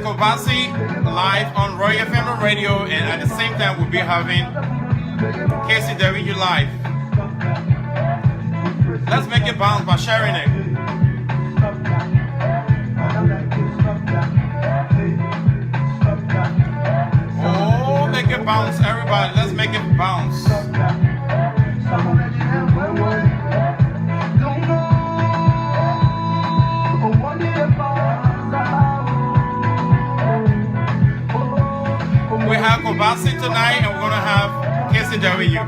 Kobazzie live on Royal Family Radio, and at the same time we'll be having Kizzy live. Let's make it bounce by sharing it. Oh, make it bounce, everybody. Let's make it bounce. We have Kobazzie tonight, and we're gonna have Kizzy W.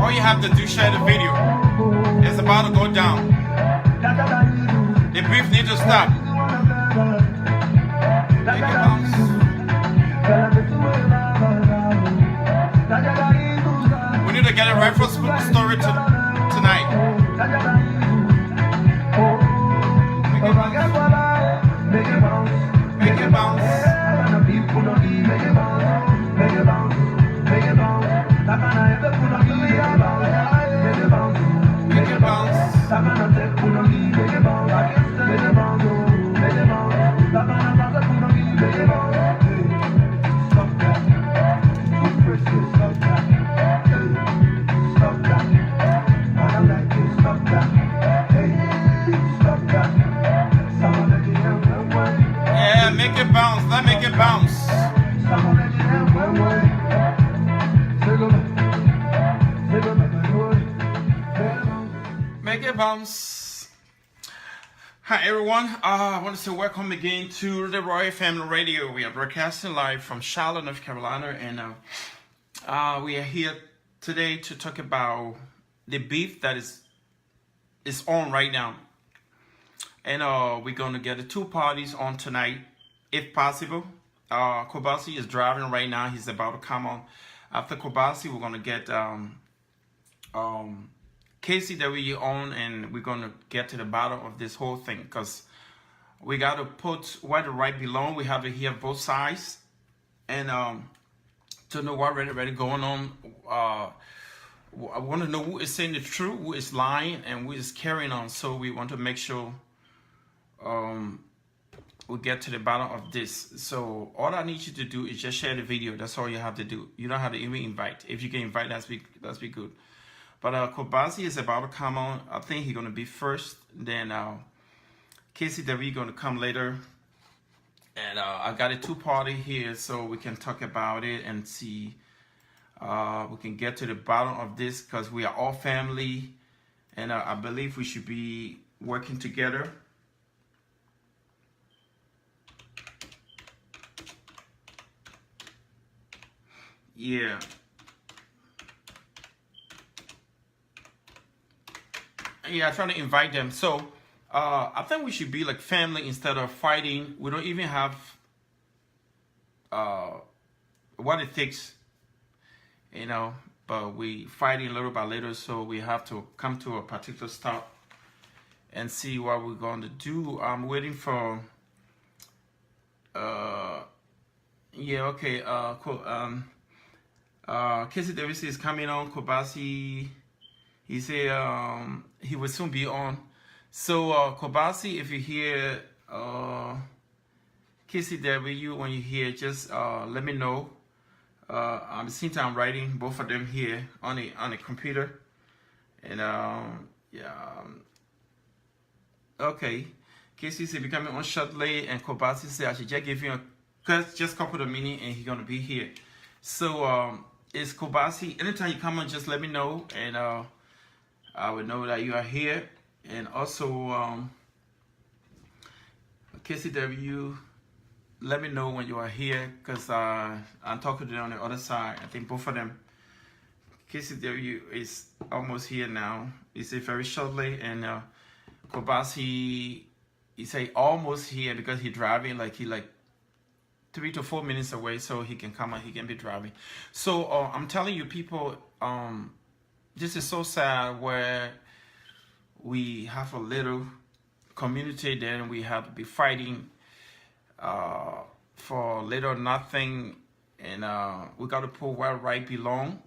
All you have to do, share the video. It's about to go down. The beef needs to stop. Make it bounce. We need to get a right for story tonight. Make it bounce. Make it bounce. Make it bounce. Yeah, make it bounce. Let's make it bounce. Make it bounce. Hi everyone, I want to say welcome again to the Royal Family Radio. We are broadcasting live from Charlotte, North Carolina, and we are here today to talk about the beef that is on right now. And we're going to get the two parties on tonight, if possible. Kobazzie is driving right now. He's about to come on. After Kobazzie, we're going to get Kizzy that we own, and we're going to get to the bottom of this whole thing, because we got to put where the right belong. We have to hear both sides, and to know what really going on. I want to know who is saying the truth, who is lying, and who is carrying on. So we want to make sure we get to the bottom of this. So all I need you to do is just share the video. That's all you have to do. You don't have to even invite. If you can invite, that's be good. But Kobazzie is about to come on. I think he's gonna be first. Then Kizzy W gonna come later. And I got a two-party here, so we can talk about it and see. We can get to the bottom of this, because we are all family, and I believe we should be working together. Yeah. Yeah, I'm trying to invite them. So I think we should be like family instead of fighting. We don't even have what it takes, you know, but we fighting little by little, so we have to come to a particular stop. and see what we're going to do. I'm waiting for yeah, okay, cool. Kizzy Davis is coming on. Kobazzie, he said he will soon be on. So Kobazzie, if you hear Kizzy W, when you hear, just let me know. At the same time, I'm writing both of them here on the computer, and yeah. Okay, Kizzy said becoming on shortly, and Kobazzie said I should just give him just a couple of minutes, and he's gonna be here. So it's Kobazzie. Anytime you come on, just let me know, and I will know that you are here. And also Kizzy W, let me know when you are here, because I'm talking to them on the other side. I think both of them. Kizzy W is almost here now. He said very shortly, and Kobazzie, he say almost here because he driving, like he like 3 to 4 minutes away, so he can come and he can be driving. So I'm telling you people, this is so sad where we have a little community, then we have to be fighting for little nothing, and we got to put where right belong.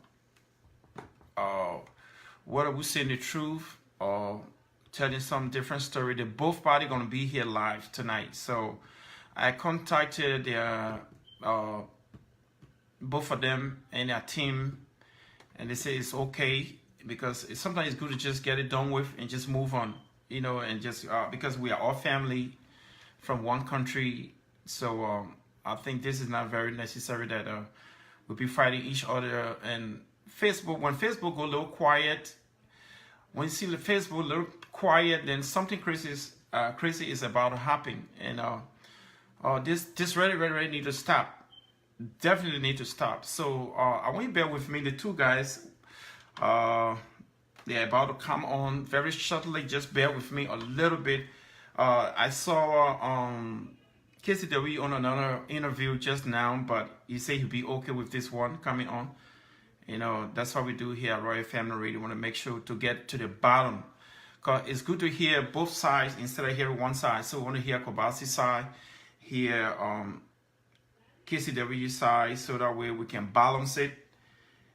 Whether we saying the truth or telling some different story, they both party gonna be here live tonight. So I contacted their both of them and their team, and they say it's okay, because sometimes it's good to just get it done with and just move on, you know, and just because we are all family from one country. So I think this is not very necessary that we'll be fighting each other. And Facebook, when Facebook go a little quiet, when you see the Facebook a little quiet, then something crazy is about to happen. And this really need to stop. Definitely need to stop. So I want you to bear with me. The two guys, they're about to come on very shortly. Just bear with me a little bit. I saw Kizzy W on another interview just now, but he said he'll be okay with this one coming on. You know, that's what we do here at Royal Family Radio. We want to make sure to get to the bottom, because it's good to hear both sides instead of hearing one side. So we want to hear Kobazzie's side, hear Kizzy W side, so that way we can balance it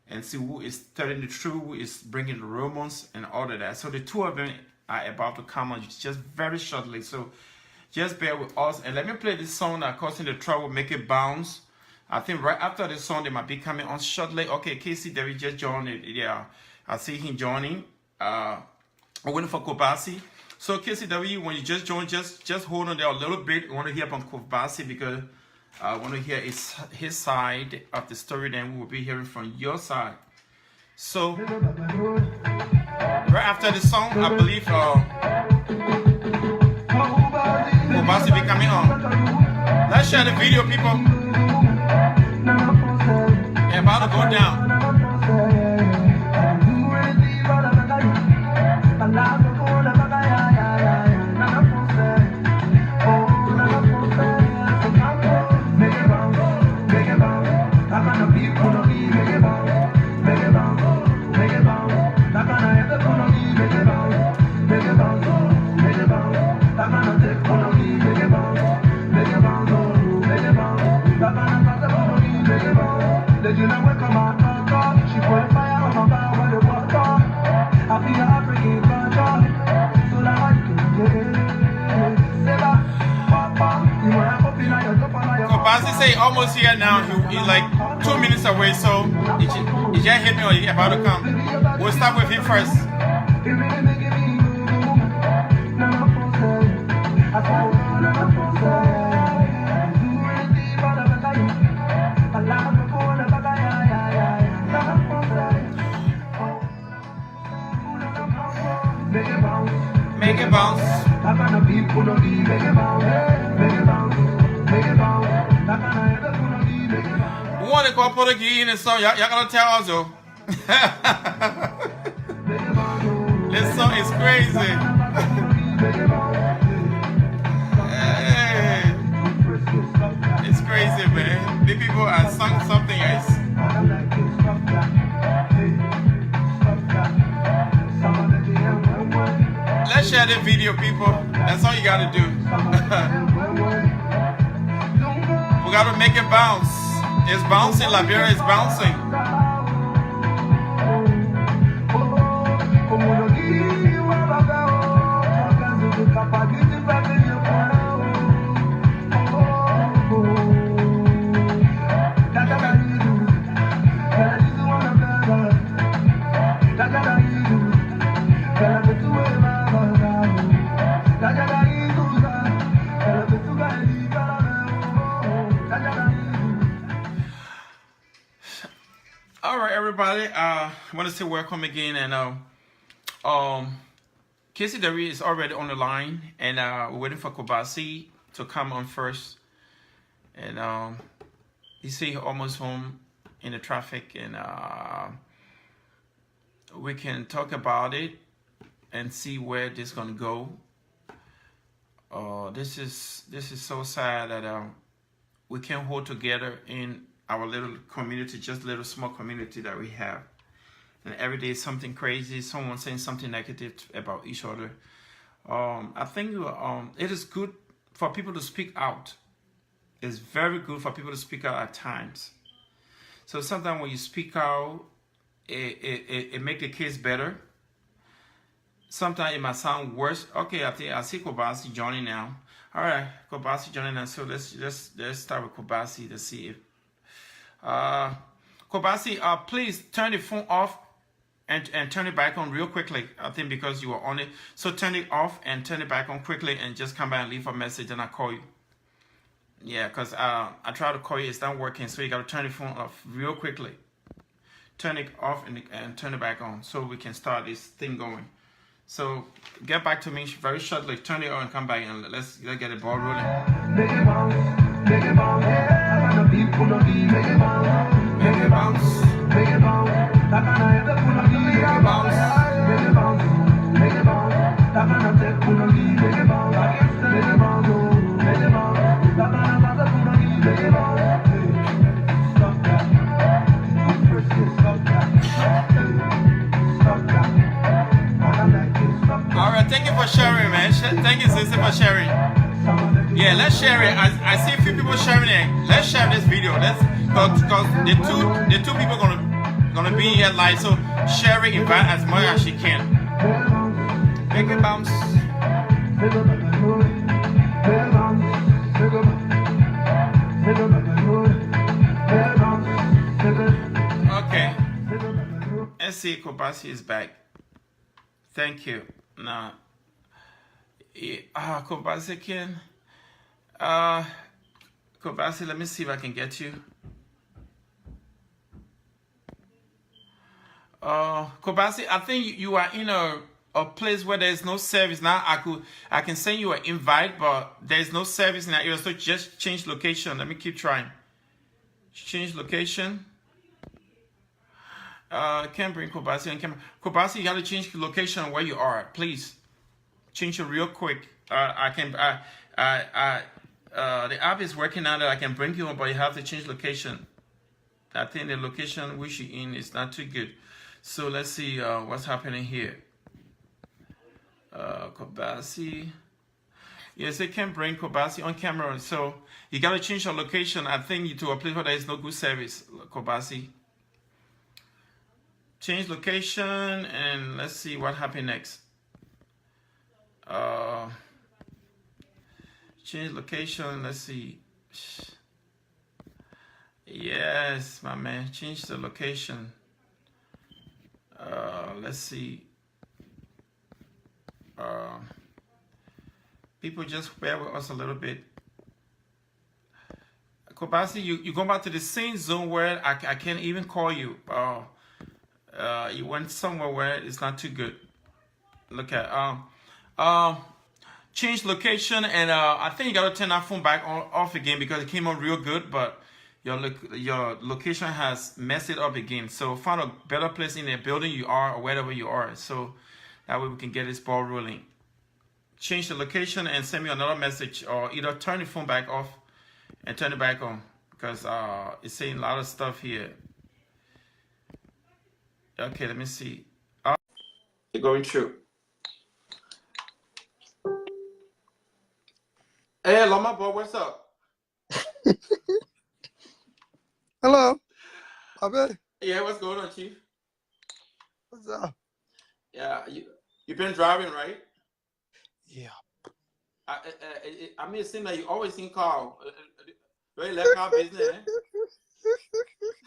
and see who is telling the truth, who is bringing the rumors and all of that. So the two of them are about to come on just very shortly. So just bear with us, and let me play this song that causing the trouble, make it bounce. I think right after the song, they might be coming on shortly. Okay, Kizzy David just joined it. Yeah, I see him joining. I'm waiting for Kobazzie. So Kizzy David, when you just join, just hold on there a little bit. I want to hear from Kobazzie, because I want to hear his side of the story. Then we will be hearing from your side. So right after the song, I believe Kobazzie be coming on. Let's share the video, people. They're about to go down. Kobazzie say almost here now. He's like 2 minutes away, so he just hit me or he about to come. We'll start with him first. Make it bounce. We want to go Portuguese in the song. Y'all gonna tell us though. This song is crazy. Hey. It's crazy, man. The people are sung something else. Let's share the video, people. That's all you gotta do. We gotta make it bounce. It's bouncing. Liberia is bouncing. All right, everybody. I want to say welcome again, and Kizzy is already on the line, and we're waiting for Kobazzie to come on first. And you see, almost home in the traffic, and we can talk about it and see where this is gonna go. This is so sad that we can't hold together in our little community, just little small community that we have. And every day something crazy, someone saying something negative about each other. I think it is good for people to speak out. It's very good for people to speak out at times. So sometimes when you speak out, it makes the case better. Sometimes it might sound worse. Okay, I see Kobazzie joining now. All right, Kobazzie joining now. So let's start with Kobazzie to see if Kobazzie, please turn the phone off and turn it back on real quickly. I think because you were on it. So turn it off and turn it back on quickly, and just come back and leave a message, and I'll call you. Yeah, because I try to call you, it's not working. So you got to turn the phone off real quickly. Turn it off and turn it back on so we can start this thing going. So get back to me very shortly. Turn it on and come back, and let's get the ball rolling. Make it bounce, make it bounce. Make it bounce, make it bounce, make it bounce, make it bounce, make it bounce, make it bounce. All right, thank you for sharing, man. Thank you, sister, for sharing. Yeah, let's share it. I see a few people sharing it. Let's share this video. Because the two people gonna be here live. So share it, invite as much as you can. Make it bounce. Okay. Let's see. Kobazzie is back. Thank you. Now, Kobazzie can. Kobazzie, let me see if I can get you. Kobazzie, I think you are in a place where there's no service now. I can send you an invite, but there's no service in that area. So just change location. Let me keep trying. Change location. Can't bring Kobazzie on camera. Kobazzie, you gotta change location where you are, please. Change it real quick. The app is working now that I can bring you on, but you have to change location. I think the location which you're in is not too good. So let's see what's happening here. Kobazzie. Yes, they can bring Kobazzie on camera. So you gotta change your location. I think to a place where there is no good service, Kobazzie. Change location, and let's see what happened next. Change location, let's see. Yes, my man, change the location. Let's see. People just bear with us a little bit. Kobazzie, you go back to the same zone where I can't even call you. You went somewhere where it's not too good. Look at change location, and I think you gotta turn that phone back off again because it came on real good, but your location has messed it up again. So find a better place in the building you are or wherever you are, so that way we can get this ball rolling. Change the location and send me another message, or either turn the phone back off and turn it back on, because it's saying a lot of stuff here. Okay, let me see. You're going through. Hey, Loma boy, what's up? Hello, Papa. Yeah, what's going on, Chief? What's up? Yeah, you've been driving, right? Yeah. I mean, it seems like you always in car. Very let car business. Eh?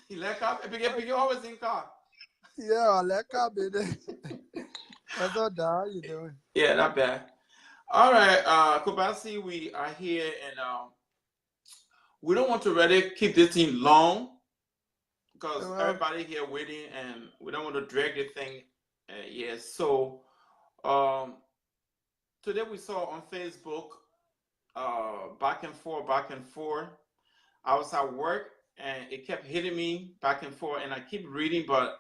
You let car, because you always in car. Yeah, I like how baby. What's up, Dad? How you doing? Yeah, not bad. All right, Kobazzie, we are here, and we don't want to really keep this thing long because Well, everybody here waiting, and we don't want to drag the thing. Yes, so um, today we saw on Facebook back and forth, back and forth. I was at work and it kept hitting me back and forth, and I keep reading, but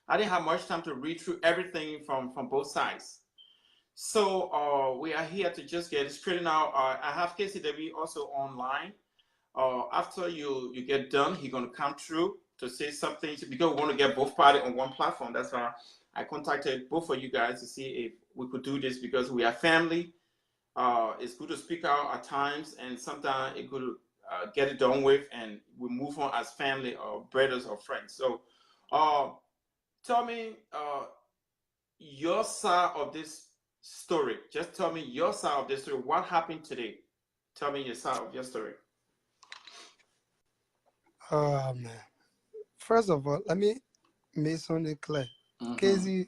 I didn't have much time to read through everything from both sides. So we are here to just get it straightened out. I have KCW also online. After you get done, he's gonna come through to say something because we want to get both parties on one platform. That's why I contacted both of you guys to see if we could do this because we are family. It's good to speak out at times, and sometimes it could get it done with, and we move on as family or brothers or friends. So, uh, tell me your side of this story. Just tell me your side of this story. What happened today? Tell me your side of your story. oh man. First of all, let me make something clear. Mm-hmm. Kizzy,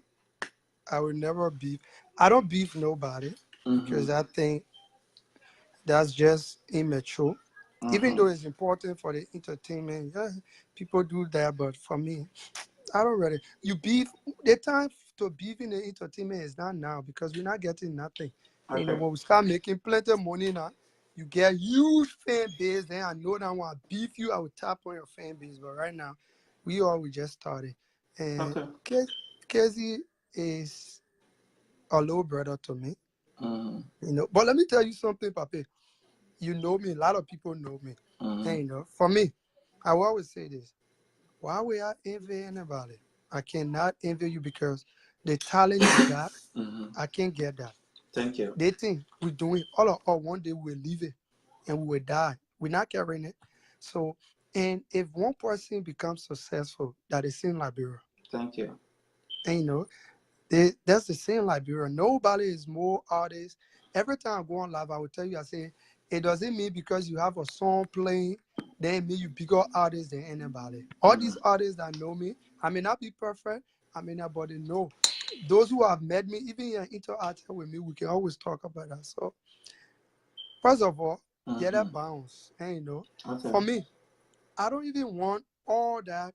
I will never beef. I don't beef nobody Mm-hmm. because I think that's just immature. Even Mm-hmm. though it's important for the entertainment, yeah, people do that. But for me, I don't really. You beef. The time to beef in the entertainment is not now because we're not getting nothing. And, Okay. when we start making plenty of money now, you get huge fan base. Then I know that I want to beef you. I will tap on your fan base. But right now, we just started. And Okay. Kizzy is a little brother to me. Mm-hmm. But let me tell you something, Papi. You know me. A lot of people know me. Mm-hmm. And for me, I will always say this. Why would I envy anybody? I cannot envy you because the talent you got, Mm-hmm. I can't get that. Thank you. They think we're doing all of all one day we'll leave it and we will die. We're not carrying it. So, and if one person becomes successful, that is in Liberia. Thank you. And that's the same Liberia. Nobody is more artist. Every time I go on live, I will tell you, I say, it doesn't mean because you have a song playing, then mean you bigger artist than anybody. All Mm-hmm. these artists that know me, I may not be perfect, I may not, but they know. Those who have met me, even in interact with me, we can always talk about that. So, first of all, yeah, Mm-hmm. that bounce. And Okay. for me, I don't even want all that.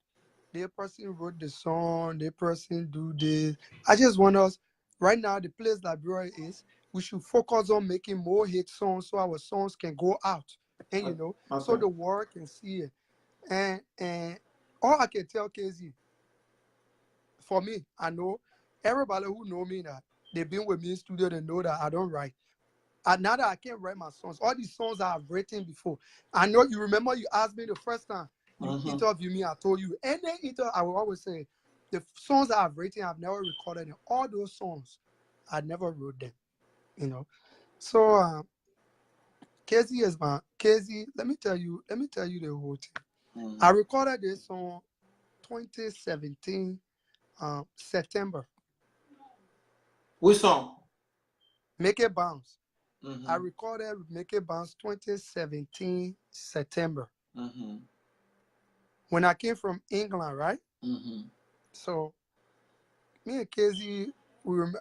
The person wrote the song, the person do this. I just want us right now. The place Liberia is, we should focus on making more hit songs so our songs can go out, and so Okay. the world can see it. And all I can tell Kizzy, for me, I know everybody who know me that they've been with me in studio. They know that I don't write. Now that I can't write my songs, all these songs I've written before. I know you remember you asked me the first time you Mm-hmm. interviewed me. I told you any I will always say the songs I've written, I've never recorded them. All those songs, I never wrote them. You know. So Kizzy is my Kizzy. Let me tell you the whole thing. I Mm-hmm. recorded this song 2017 September. Which song? Make it bounce. I Mm-hmm. recorded Make It Bounce 2017 September. Mm-hmm. When I came from England, right? Mm-hmm. So me and Kizzy,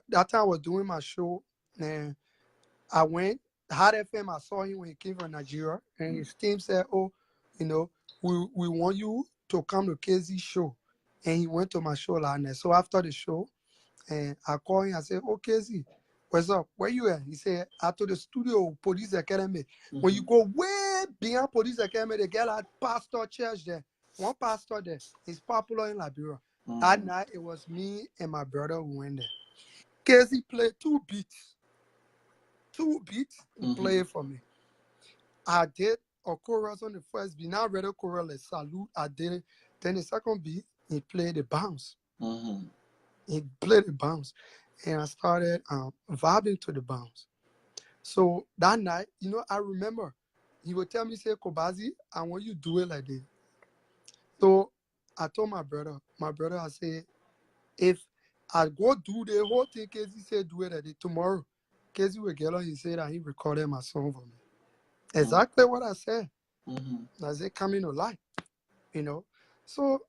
that time I was doing my show, and I went Hot FM. I saw him when he came from Nigeria, and his team said, "Oh, you know, we want you to come to Kizzy's show," and he went to my show last night. So after the show, and I called him. I said, "Oh, Kizzy, what's up? Where you at?" He said, "I to the studio, Police Academy. When you Mm-hmm. go way beyond Police Academy, they get a pastor church there. One pastor there is popular in Liberia. That Mm-hmm. night, it was me and my brother who went there. Kizzy played two beats. He Mm-hmm. played for me. I did a chorus on the first beat. Now I read a chorus like salute. I did it. Then the second beat, he played the bounce. Mm-hmm. He played the bounce, and I started vibing to the bounce. So that night, you know, I remember he would tell me, say, Kobazzie, I want you to do it like this. So I told my brother, I said, if I go do the whole thing, Kizzy said, do it like this tomorrow. Kizzy will get on, he said that he recorded my song for me. Exactly what I said. I said, coming to life, you know. So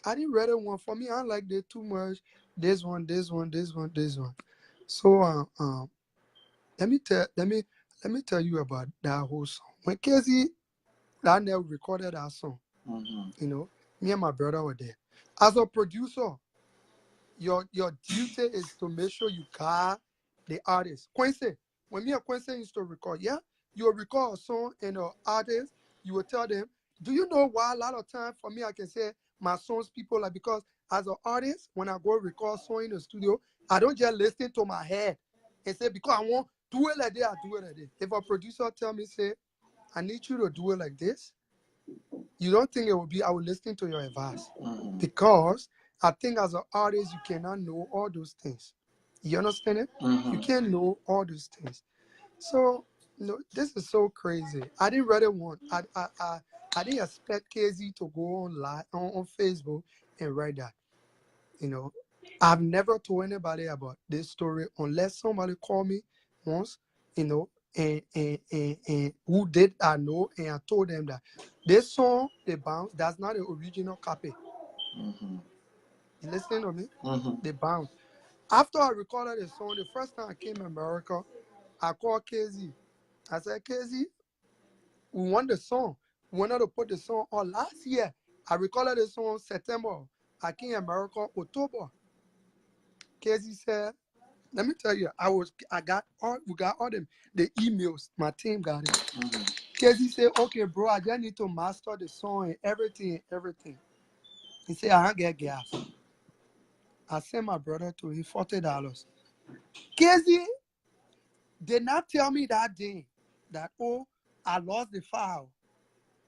I didn't read it one for me. I liked it too much. This one. So let me tell you about that whole song. When Kizzy Daniel recorded that song, you know, me and my brother were there. As a producer, your duty is to make sure you got the artist. Quincy, when me and Quincy used to record, yeah, you will record a song and an artist, you will tell them, do you know why a lot of time for me I can say my songs people like, because as an artist, when I go record song in the studio, I don't just listen to my head and say because I want do it like that, I do it like this. If a producer tell me, say, I need you to do it like this, you don't think it will be, I will listen to your advice. Because I think as an artist, you cannot know all those things. You understand it? You can't know all those things. So, you know, this is so crazy. I didn't really want, I didn't expect Kizzy to go on live on Facebook and write that. You know, I've never told anybody about this story unless somebody called me once, you know, and who did I know, and I told them that this song, The Bounce, that's not the original copy. You listen to me? The Bounce. After I recorded the song, the first time I came to America, I called Kizzy. I said, Kizzy, we want the song. We wanted to put the song on last year. I recorded the song September. I came to America October. Kizzy said, let me tell you, we got all them, the emails, my team got it. Kizzy said, okay, bro, I just need to master the song and everything. He said, I don't get gas. I sent my brother to him $40. Kizzy did not tell me that day that, oh, I lost the file.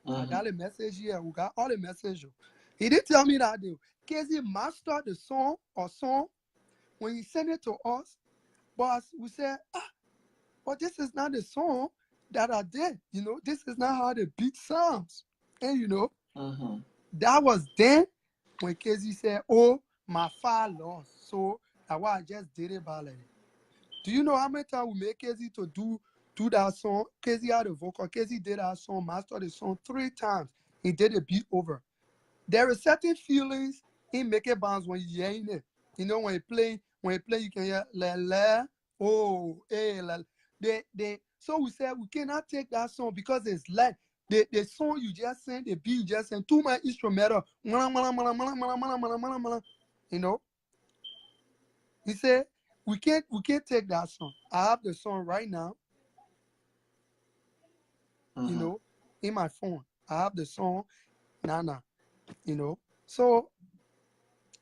I got a message here. We got all the messages. He didn't tell me that day. Kizzy mastered the song when he sent it to us. But we said, but this is not the song that I did. You know, this is not how the beat sounds. And, you know, that was then when Kizzy said, oh, my file lost. So that's why I just did it by like. Do you know how many times we made Kizzy to do that song? Kizzy had a vocal. Kizzy did that song, mastered the song 3 times. He did the beat over. There are certain feelings in making bands when you're hearing it. You know, when you play, you can hear la la, oh, eh, la. So we said we cannot take that song because it's like the song you just sang, the beat you just sang, too much instrumental. You know, he said we can't take that song. I have the song right now. You know, in my phone, I have the song. Nana, you know. So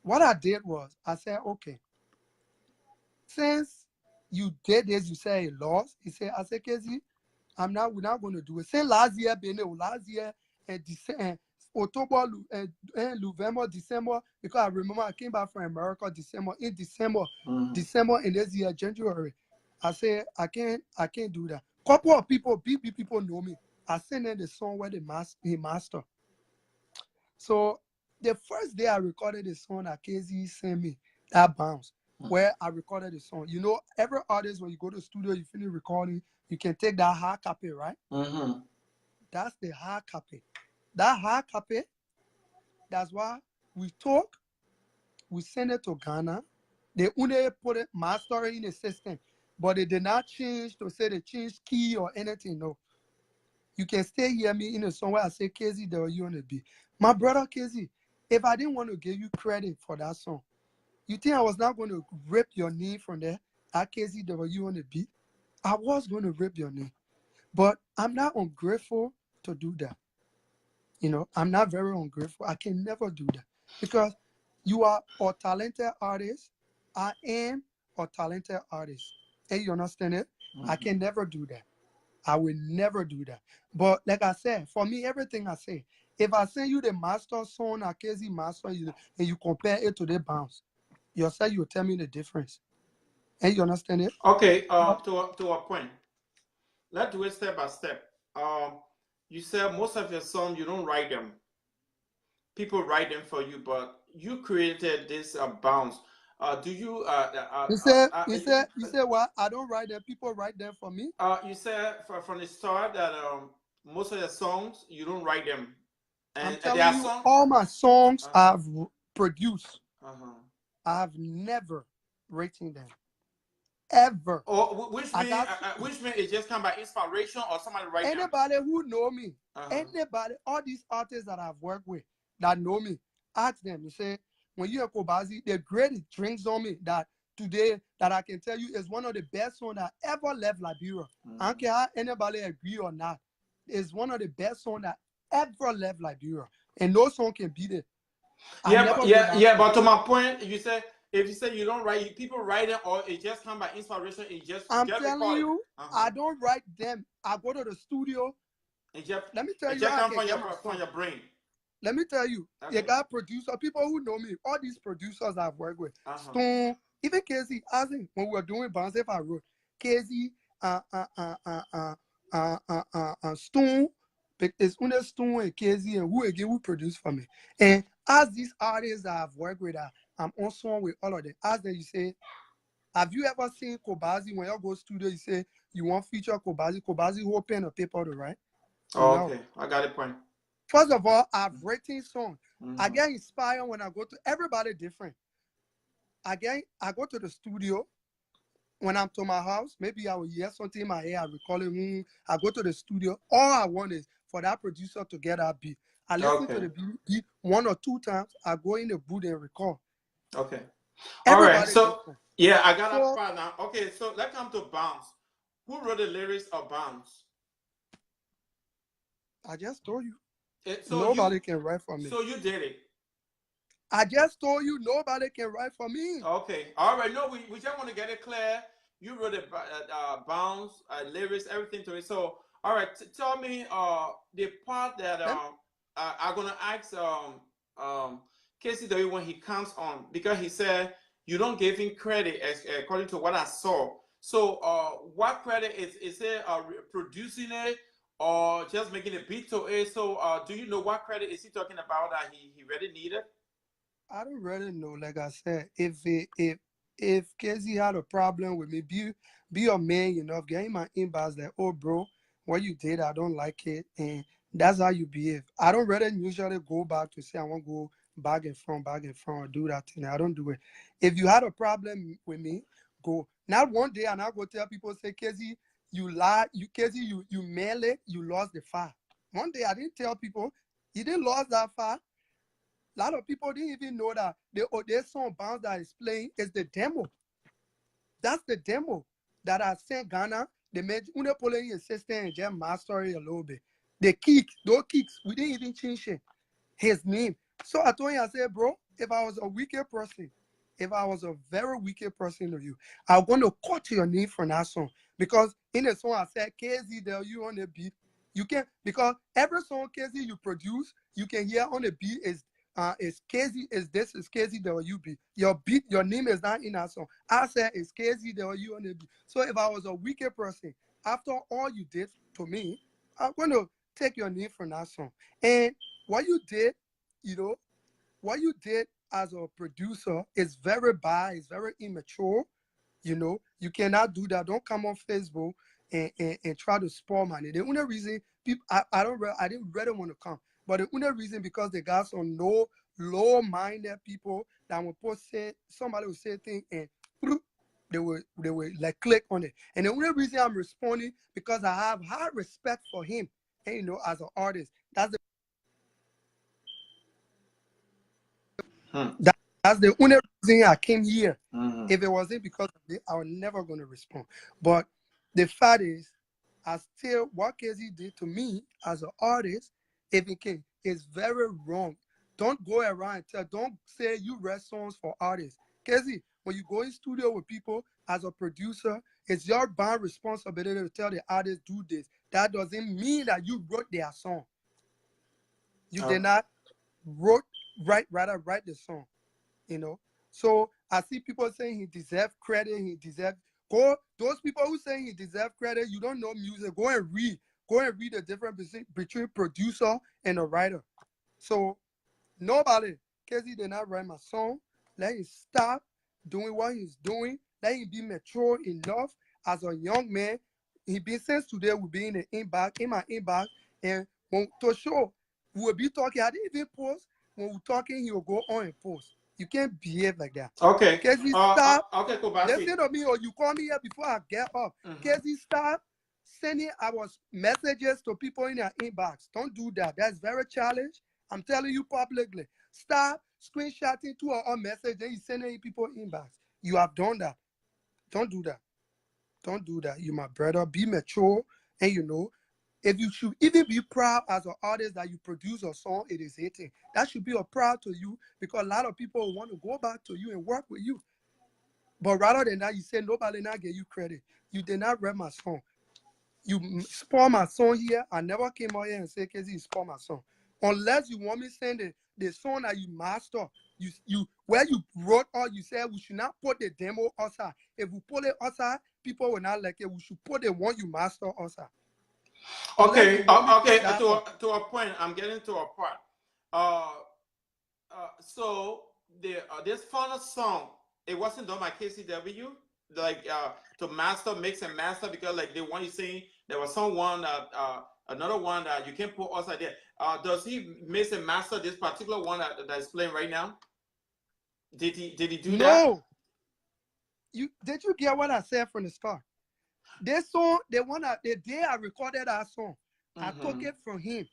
what I did was I said, okay, since you did this, you say you lost. He said, I said, Kizzy, we're not going to do it. Since last year, October, November, December, because I remember I came back from America in December in this year, January. I said, I can't do that. Couple of people, big people know me. I sent them the song where he master. So the first day I recorded the song that Kizzy sent me, that bounce, where I recorded the song. You know, every artist, when you go to the studio, you finish recording, you can take that hard copy, right? That's the hard copy. That hard copy, that's why we talk, we send it to Ghana. They only put it master in the system, but they did not change to say they changed key or anything, no. You can still hear me in a song where I say, Kizzy, there you on the beat. My brother Kizzy, if I didn't want to give you credit for that song, you think I was not going to rip your name from there? Kizzy, there you on the beat. I was going to rip your name. But I'm not ungrateful to do that. You know, I'm not very ungrateful. I can never do that. Because you are a talented artist. I am a talented artist. And you understand it? I can never do that. I will never do that. But like I said, for me, everything I say, if I send you the master song, Kizzy master, and you compare it to the bounce, yourself, you'll tell me the difference. And you understand it? Okay, to a point. let's do it step by step. You said most of your songs you don't write them. People write them for you, but you created this bounce. Do you You said what? I don't write them. People write them for me. you said from the start that most of the songs you don't write them, I'm and there telling are you, songs. all my songs Uh, I've produced, uh-huh. I've never written them ever. Or I got which mean it just come by inspiration or somebody write them. anybody who know me, Uh-huh. anybody, all these artists that I've worked with that know me, ask them. You say when you hear Kobazzie, the great drinks on me that today that I can tell you is one of the best songs that ever left Liberia. I don't care how anybody agree or not. It's one of the best songs that ever left Liberia, and no song can beat it. I Yeah, never but wrote yeah, that yeah. song. But to my point, you said if you say you don't write, people write it, or it just come by inspiration. You I'm just telling record it. you, Uh-huh. I don't write them. I go to the studio. Let me tell It you just how I come can get my from song. your brain. Let me tell you, you Okay. got producer, people who know me, all these producers I've worked with, Uh-huh. Stone, even Kizzy, asking when we were doing Bounce If I wrote, Kizzy, Stone, it's under Stone and Kizzy and who again who produced for me. And as these artists that I've worked with, I'm on song with all of them. As them, you say, have you ever seen Kobazzie when you go studio, you say you want feature Kobazzie, Kobazzie hold pen or paper to write? Oh, No. okay, I got it point. First of all, I've written songs. I Mm-hmm. get inspired when I go to everybody different. I go to the studio when I'm to my house. Maybe I will hear something in my ear. I recall it. I go to the studio. All I want is for that producer to get that beat. I listen to Okay. the beat one or two times. I go in the booth and record. Okay. All right. Everybody So different. yeah, I got that So part now. Okay, so let's come to Bounce. Who wrote the lyrics of Bounce? I just told you, So nobody can write for me. you did it. I just told you, nobody can write for me. Okay. All right. No, we just want to get it clear. You wrote the bounce, lyrics, everything to it. So, all right. Tell me the part that Let I'm gonna ask Casey the when he comes on because he said you don't give him credit as according to what I saw. So, what credit is it producing it or just making a beat to it? So, do you know what credit is he talking about that he really needed? I don't really know. Like I said, if Kizzy had a problem with me, be a man enough, get in my inbox like, oh bro, what you did, I don't like it, and that's how you behave. I don't really usually go back to say I want to go back and front, or do that thing. I don't do it. If you had a problem with me, go. Not one day, and I go tell people say, Kizzy, you lie, Kizzy, you mail it, you lost the file. One day I didn't tell people, you didn't lost that file. A lot of people didn't even know that their song Bounce that is playing is the demo. That's the demo that I sent Ghana. They made una pulling your system and just master it a little bit. The kicks, those kicks, we didn't even change it. His name. So I told him, I said, bro, if I was a wicked person, if I was a very wicked person to you, I'm going to cut your name from that song. Because in the song I said, KZ, there you on the beat. You can because every song KZ you produce, you can hear on the beat is KZ is this is KZ WB. Your beat, your name is not in that song. I said it's KZ W on the beat. So if I was a wicked person, after all you did to me, I'm going to take your name from that song. And what you did, you know, what you did as a producer is very bad, it's very immature. You cannot do that. Don't come on Facebook and try to spoil money. The only reason people I didn't really want to come, but the only reason because they got some low-minded people that will post say somebody will say thing and they will like click on it. And the only reason I'm responding because I have high respect for him, and as an artist. Hmm. That's the only reason I came here. Mm-hmm. If it wasn't because of it, I was never going to respond. But the fact is, I still, what Kizzy did to me as an artist, if it can, is very wrong. Don't go around and don't say you write songs for artists. Kizzy, when you go in studio with people as a producer, it's your band responsibility to tell the artist do this. That doesn't mean that you wrote their song. You did Okay. not rather write the song. you know. So I see people saying he deserves credit, he deserves Go, those people who say he deserve credit, you don't know music. Go and read. Go and read the difference between producer and a writer. So nobody, Kizzy did not write my song. Let him stop doing what he's doing. Let him be mature enough as a young man. He been since today will be in the inbox, in my inbox, and when to show we'll be talking. I didn't even post. When we're talking, he will go on and post. You can't behave like that. Okay. Kizzy, stop. Okay, Kobazzie. Listen to me, or you call me here before I get up. Kizzy, stop sending our messages to people in their inbox. Don't do that. That's very challenging. I'm telling you publicly. Stop screenshotting to our message and you sending people inbox. You have done that. Don't do that. Don't do that. You my brother. Be mature, and you know, if you should even be proud as an artist that you produce a song, it is hitting. That should be a proud to you, because a lot of people want to go back to you and work with you. But rather than that, you say nobody not give you credit. You did not read my song. You spoil my song here. I never came out here and say, Kizzy, you spoil my song. Unless you want me to send the song that you master, you where you wrote all, you said we should not put the demo outside. If we put it outside, people will not like it. We should put the one you master outside. Okay, okay. To a point, I'm getting to a part. So the this final song, it wasn't done by KCW, like to master, mix and master, because like the one you sing, there was someone that another one that you can put outside there. Does he mix and master this particular one that's playing right now? Did he do that? No. Did you get what I said from the start? This song, the day I recorded that song, I took it from him.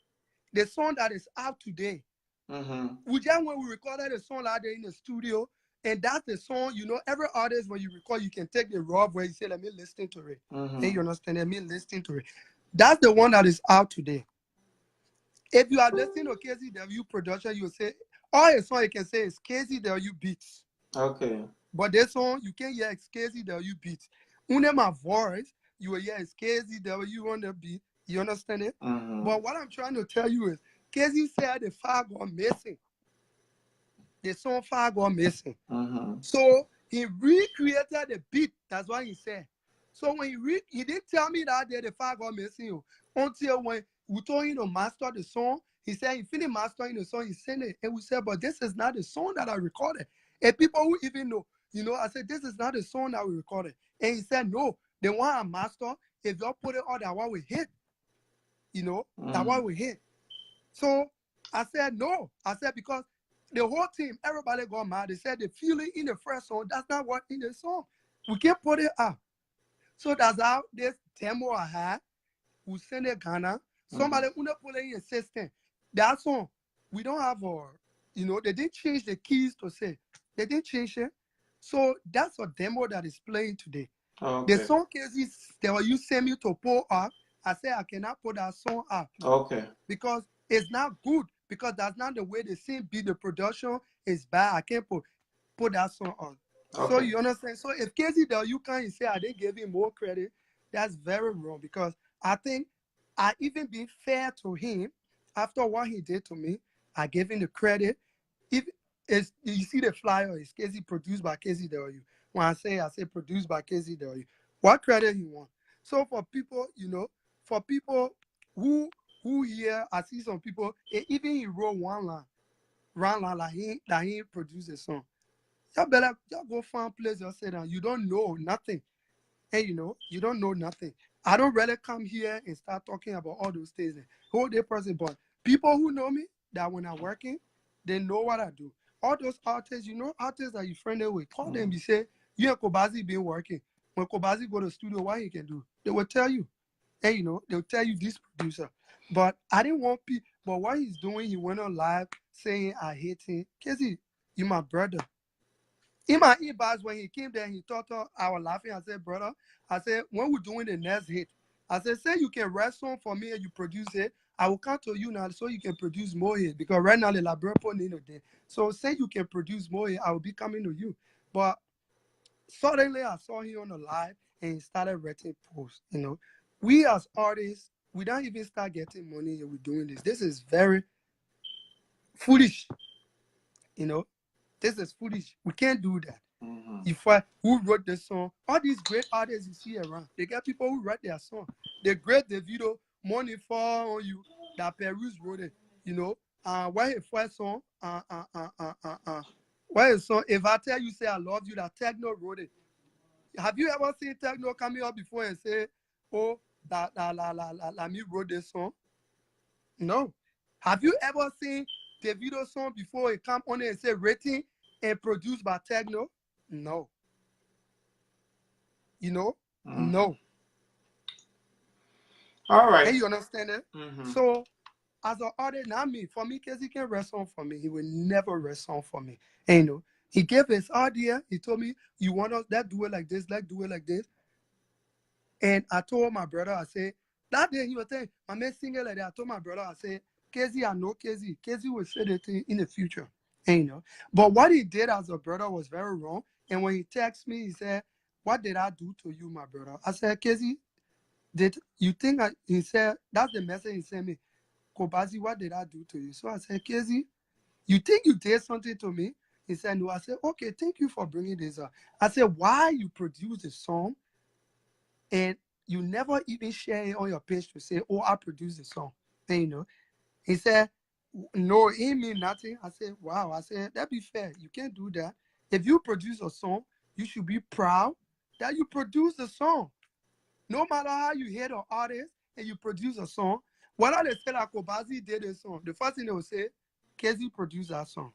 The song that is out today. We just when we recorded the song out there in the studio, and that's the song, you know, every artist when you record, you can take the raw where you say, let me listen to it. And you understand, let me listen to it. That's the one that is out today. If you are listening to KZW production, you will say, all a song you can say is KZW beats. Okay. But this song, you can't hear KZW beats. Only my voice, you will hear is KZW on the beat. You understand it? But what I'm trying to tell you is, Kizzy said the file got missing. The song file got missing. So he recreated the beat. That's what he said. So when he didn't tell me that day the file got missing until when we told him to master the song. He said he finished mastering the song. He sent it, and we said, but this is not the song that I recorded. And people who even know, you know, I said this is not the song that we recorded. And he said no, the one I master, if y'all put it on, that one we hit. You know, that one we hit. So I said no. I said because the whole team, everybody got mad. They said the feeling in the first song, that's not what in the song. We can't put it up. So that's how this demo I had. We send it Ghana. Somebody put it in a system. That song, we don't have you know, they didn't change the keys to say. They didn't change it. So that's a demo that is playing today. Okay. The song cases that you send me to pull up, I said I cannot put that song up. Okay. Because it's not good. Because that's not the way the scene be. The production is bad. I can't put that song on. Okay. So you understand? So if KZW can't say I didn't give him more credit, that's very wrong. Because I think I even been fair to him after what he did to me. I gave him the credit. If it's, you see the flyer, it's KZ produced by KZW. When I say produced by KZW, what credit he want? So for people, you know, for people who here, I see some people, even he wrote one line like he produced a song. Y'all go find a place, y'all sit down. You don't know nothing. And you know, you don't know nothing. I don't really come here and start talking about all those things. Whole day person, but people who know me, that when I'm working, they know what I do. All those artists, you know, artists that you friendly with, call them, you say, you and Kobazzie been working. When Kobazzie go to the studio, what he can do? They will tell you. And you know, they'll tell you this producer. But I didn't want people, but what he's doing, he went on live saying I hate him. Kizzy, you my brother. In my inbox, when he came there, he thought I was laughing. I said, brother, I said, when we're doing the next hit, I said, say you can write song for me and you produce it, I will come to you now so you can produce more hit. Because right now, the Liberia need a day. So say you can produce more hit, I will be coming to you. But suddenly, I saw him on the live and he started writing posts, you know. We as artists, we don't even start getting money and we're doing this. This is very foolish, you know. This is foolish. We can't do that. If who wrote the song, all these great artists you see around, they get people who write their song. The great Davido, Money Fall on You, that Perus wrote it. You know, why a first song, why a song? If I tell you say I love you, that Techno wrote it. Have you ever seen Techno coming up before and say, oh, me wrote this song? No. Have you ever seen Davido song before it come on and say written and produced by Techno? No. You know? No. All right. And you understand it? So as an artist, not me. For me, Kizzy can rest on for me. He will never rest on for me. And you know, he gave his idea. He told me, you want us, let's do it like this, let's do it like this. And I told my brother, I said, that day he was saying, my man singing like that. I told my brother, I said, Kizzy, I know Kizzy. Kizzy will say the thing in the future. And you know, but what he did as a brother was very wrong. And when he texted me, he said, what did I do to you, my brother? I said, Kizzy, did you think he said, that's the message he sent me. Kobazzie, what did I do to you? So I said, Kizzy, you think you did something to me? He said, no. I said, okay, thank you for bringing this up. I said, why you produce a song and you never even share it on your page to say, oh, I produced the song. And, you know, he said, no, it mean nothing. I said, wow. I said, that'd be fair. You can't do that. If you produce a song, you should be proud that you produce a song. No matter how you hate an artist and you produce a song, whether they say that Kobazzie did a song, the first thing they will say, Kizzy produced that song.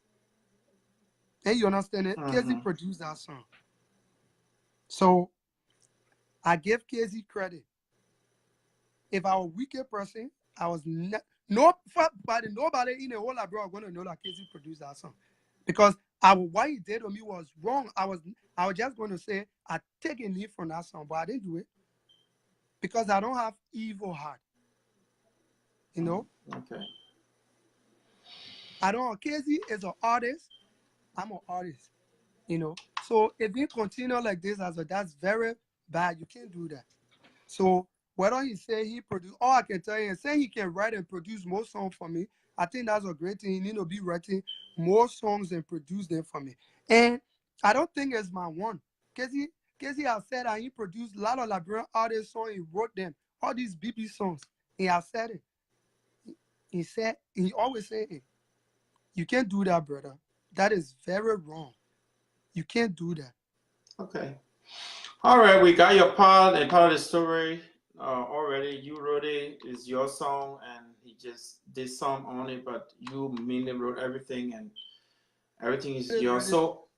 And you understand it? Kizzy produced that song. So I give Kizzy credit. If I was a wicked person, I was nobody in the whole Liberia going to know that Kizzy produced that song. Because what he did to me was wrong. I was just going to say, I take a knee from that song, but I didn't do it. Because I don't have evil heart. You know? Okay. I don't. Kizzy is an artist. I'm an artist. You know? So if you continue like this, that's very bad. You can't do that. So whether he say he produce, all I can tell you is say he can write and produce more songs for me. I think that's a great thing. He need to be writing more songs and produce them for me. And I don't think it's my one. Kizzy has said that he produced a lot of Liberian artists songs. He wrote them. All these BB songs. He has said it. He always say it. You can't do that, brother. That is very wrong. You can't do that. Okay. All right, we got your part and part of the story already. You wrote it, it's your song, and he just did some on it, but you mainly wrote everything, and everything is yours. So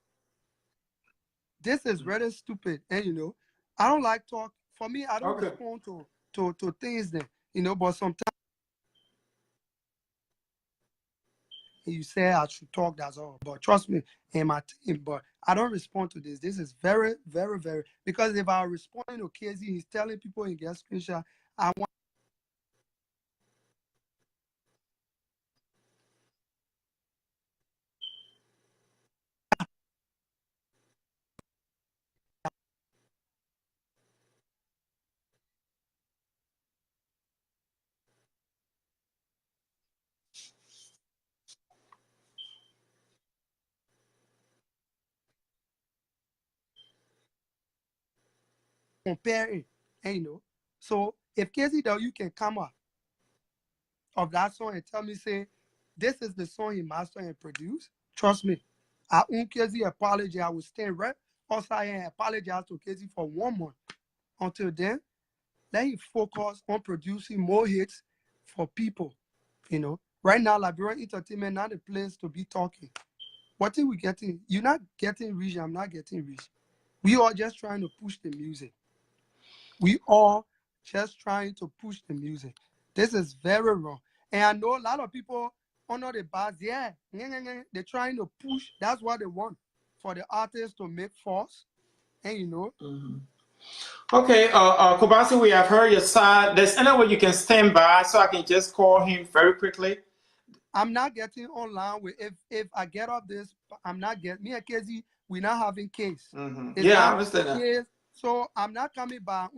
this is really stupid, and you know, I don't like talk. For me, I don't okay. respond to things then, you know. But sometimes you say I should talk. That's all. But trust me, and my team. But I don't respond to this. This is very, very, very because if I respond to Kizzy, he's telling people in get screenshot. I want. Comparing, and you know, so if Kizzy though you can come up of that song and tell me say this is the song he mastered and produced, trust me, I own Kizzy apology. I will stand right outside and apologize to Kizzy for 1 month. Until then, let him focus on producing more hits for people. You know, right now Liberian entertainment not the place to be talking. What are we getting? You're not getting rich. I'm not getting rich. We are just trying to push the music. We are just trying to push the music. This is very wrong. And I know a lot of people under the bars, yeah, they're trying to push. That's what they want for the artists to make force. And you know, Okay, Kobazzie, we have heard your side. There's any way you can stand by so I can just call him very quickly? I'm not getting online with if I get off this, I'm not getting me and Kizzy, we're not having case. It's Yeah, I not understand that. case. So I'm not coming by.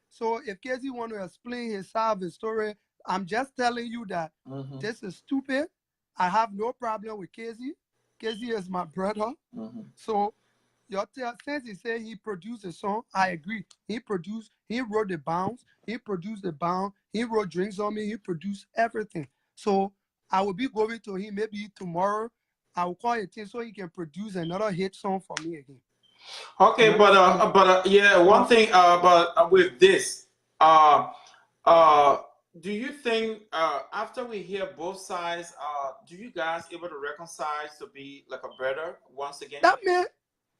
So if Kizzy want to explain his side of the story, I'm just telling you that this is stupid. I have no problem with Kizzy. Kizzy is my brother. So Since he said he produced a song, I agree. He wrote the bounce, he produced the bounce, he wrote Drinks on Me, he produced everything. So I will be going to him maybe tomorrow. I will call it in so he can produce another hit song for me again. You Okay, understand? yeah, one But thing but with this, uh, uh, do you think after we hear both sides, do you guys able to reconcile to be like a brother once again? that man,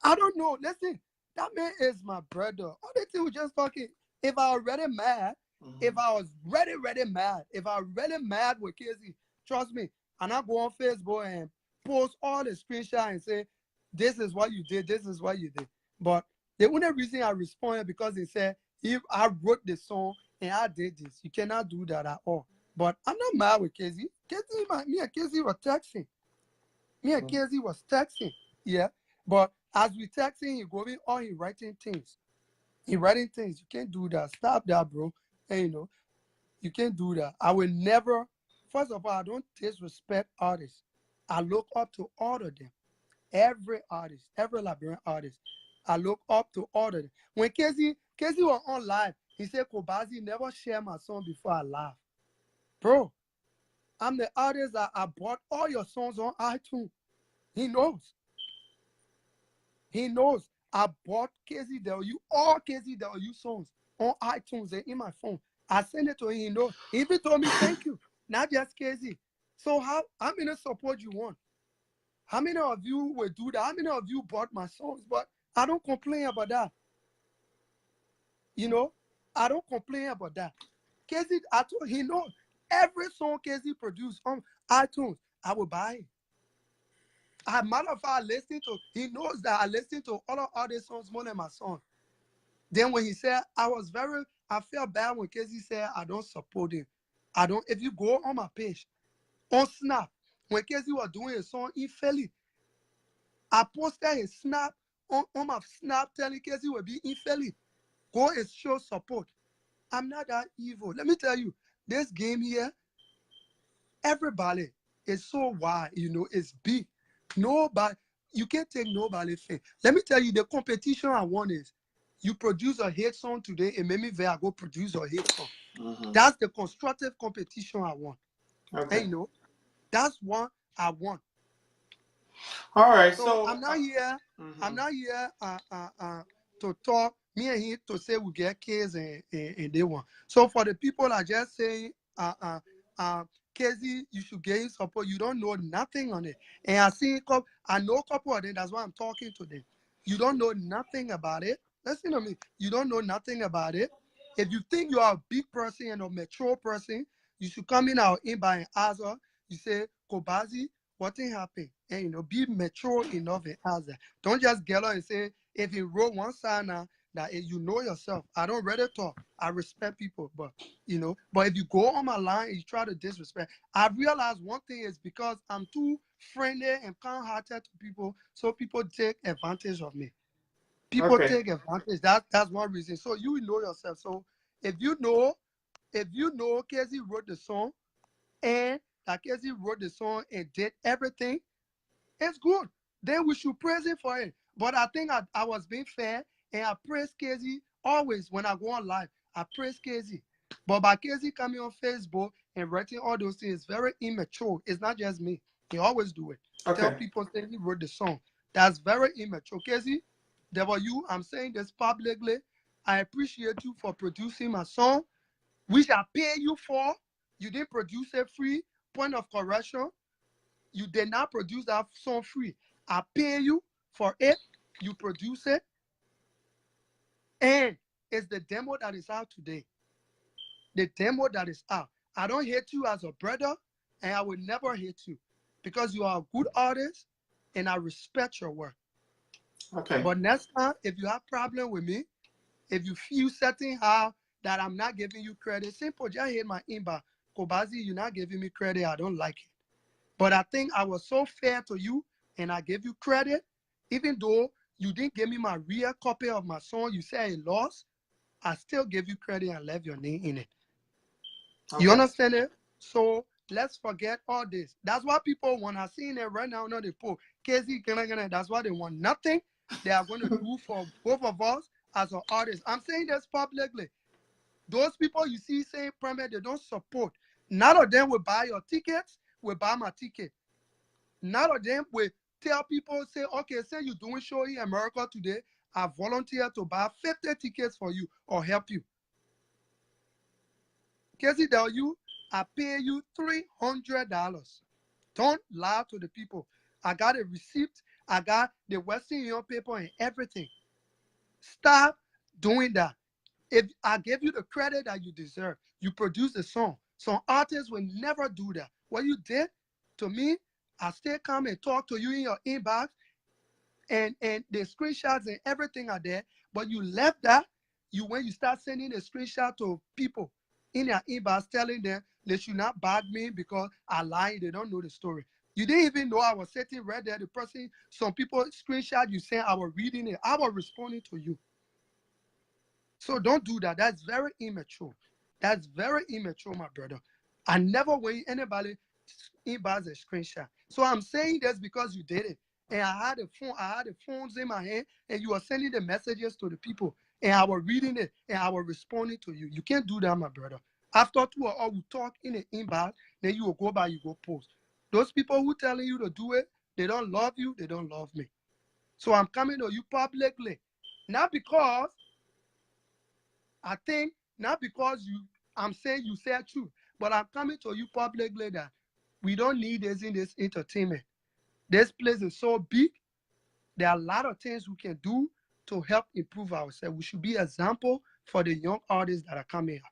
I don't know. Listen, that man is my brother. All they thing was just fucking. If I was already mad, if Hmm. I was ready mad, if I was really mad with Kizzy, trust me, and I go on Facebook and post all the screenshots and say, "This is what you did. This is what you did." But the only reason I responded because they said if I wrote the song and I did this, you cannot do that at all. But I'm not mad with Kizzy. Me and Kizzy were texting. Me and Kizzy was texting. Yeah. But as we texting, he going on, he writing things. He writing things. You can't do that. Stop that, bro. And you can't do that. I will never, first of all, I don't disrespect artists. I look up to all of them. Every artist, every Liberian artist. I look up to all of them. When Kizzy was on live, he said Kobazzie never share my song before I laugh. Bro, I'm the artist that I bought all your songs on iTunes. He knows. He knows I bought KZW, all KZW songs on iTunes and in my phone. I sent it to him. He knows. He even told me thank you, not just KZ. So how many support you want? How many of you will do that? How many of you bought my songs? But I don't complain about that. You know, I don't complain about that. KZ, I told he knows every song KZ produced on iTunes, I will buy it. Matter of fact, he knows that I listen to all of other songs more than my song. Then when he said, I felt bad when Casey said, I don't support him. I don't, if you go on my page, on Snap, when Casey was doing a song in Philly, I posted his Snap on my Snap telling Casey will be in Philly. Go and show support. I'm not that evil. Let me tell you, this game here, everybody is so wide, it's big. Nobody, you can't take nobody thing. Let me tell you, the competition I want is you produce a hit song today and maybe I go produce a hit song. That's the constructive competition I want. Okay. And that's what I want. All right. So So. I'm Mhm. not here to talk, me and him to say we get kids and they want. So for the people that just saying Kizzy, you should get his support. You don't know nothing on it. And I know a couple of them, that's why I'm talking to them. You don't know nothing about it. Listen to me. You don't know nothing about it. If you think you are a big person and a mature person, you should come in our inbox and ask her. You say, Kobazzie, what thing happened? And be mature enough and ask that. Don't just get her and say, if you wrote one side now, that you know yourself. I don't really talk. I respect people, but if you go on my line and you try to disrespect, I realize one thing is because I'm too friendly and kind-hearted to people, so people take advantage of me. People Okay. take advantage. That's one reason. So you know yourself. So if you know, Kezi wrote the song and that Kezi wrote the song and did everything, it's good. Then we should praise him for it. But I think I was being fair and I praise Kezi always when I go on live. I praise Kezi. But by Kezi coming on Facebook and writing all those things, it's very immature. It's not just me. He always do it. Tell Okay. people saying he wrote the song. That's very immature. Kezi, there were you. I'm saying this publicly. I appreciate you for producing my song, which I pay you for. You didn't produce it free. Point of correction. You did not produce that song free. I pay you for it. You produce it. And it's the demo that is out today. The demo that is out. I don't hate you as a brother, and I will never hate you because you are a good artist and I respect your work. Okay. But next time, if you have problem with me, if you feel certain how that I'm not giving you credit, simple, just hit my inbox. Kobazzie, you're not giving me credit. I don't like it. But I think I was so fair to you and I gave you credit. Even though you didn't give me my real copy of my song, you said it lost, I still gave you credit and left your name in it. You Okay. understand it? So let's forget all this. That's why people want. I seen it right now on the poll. KZ, that's why they want nothing they are going to do for both of us as an artist. I'm saying this publicly. Those people you see saying Premier, they don't support. None of them will buy your tickets, will buy my ticket. None of them will tell people, say, okay, say you're doing show in America today, I volunteer to buy 50 tickets for you or help you. Kizzy tell you, I pay you $300. Don't lie to the people. I got a receipt. I got the Western Union paper and everything. Stop doing that. If I give you the credit that you deserve, you produce a song. Some artists will never do that. What you did to me, I still come and talk to you in your inbox, and the screenshots and everything are there, but you left that. When you start sending a screenshot to people in their inbox telling them they should not bag me because I lied, they don't know the story. You didn't even know I was sitting right there. The person, some people screenshot you saying I was reading it. I was responding to you. So don't do that. That's very immature. That's very immature, my brother. I never want anybody inbox a screenshot. So I'm saying this because you did it. And I had the phones in my hand, and you were sending the messages to the people, and I was reading it, and I was responding to you. You can't do that, my brother. After 2 hours, we talk in the inbox, then you will go back, you go post. Those people who telling you to do it, they don't love you, they don't love me. So I'm coming to you publicly. Not because I think, not because I'm saying you said truth, but I'm coming to you publicly that we don't need this in this entertainment. This place is so big. There are a lot of things we can do to help improve ourselves. We should be an example for the young artists that are coming up.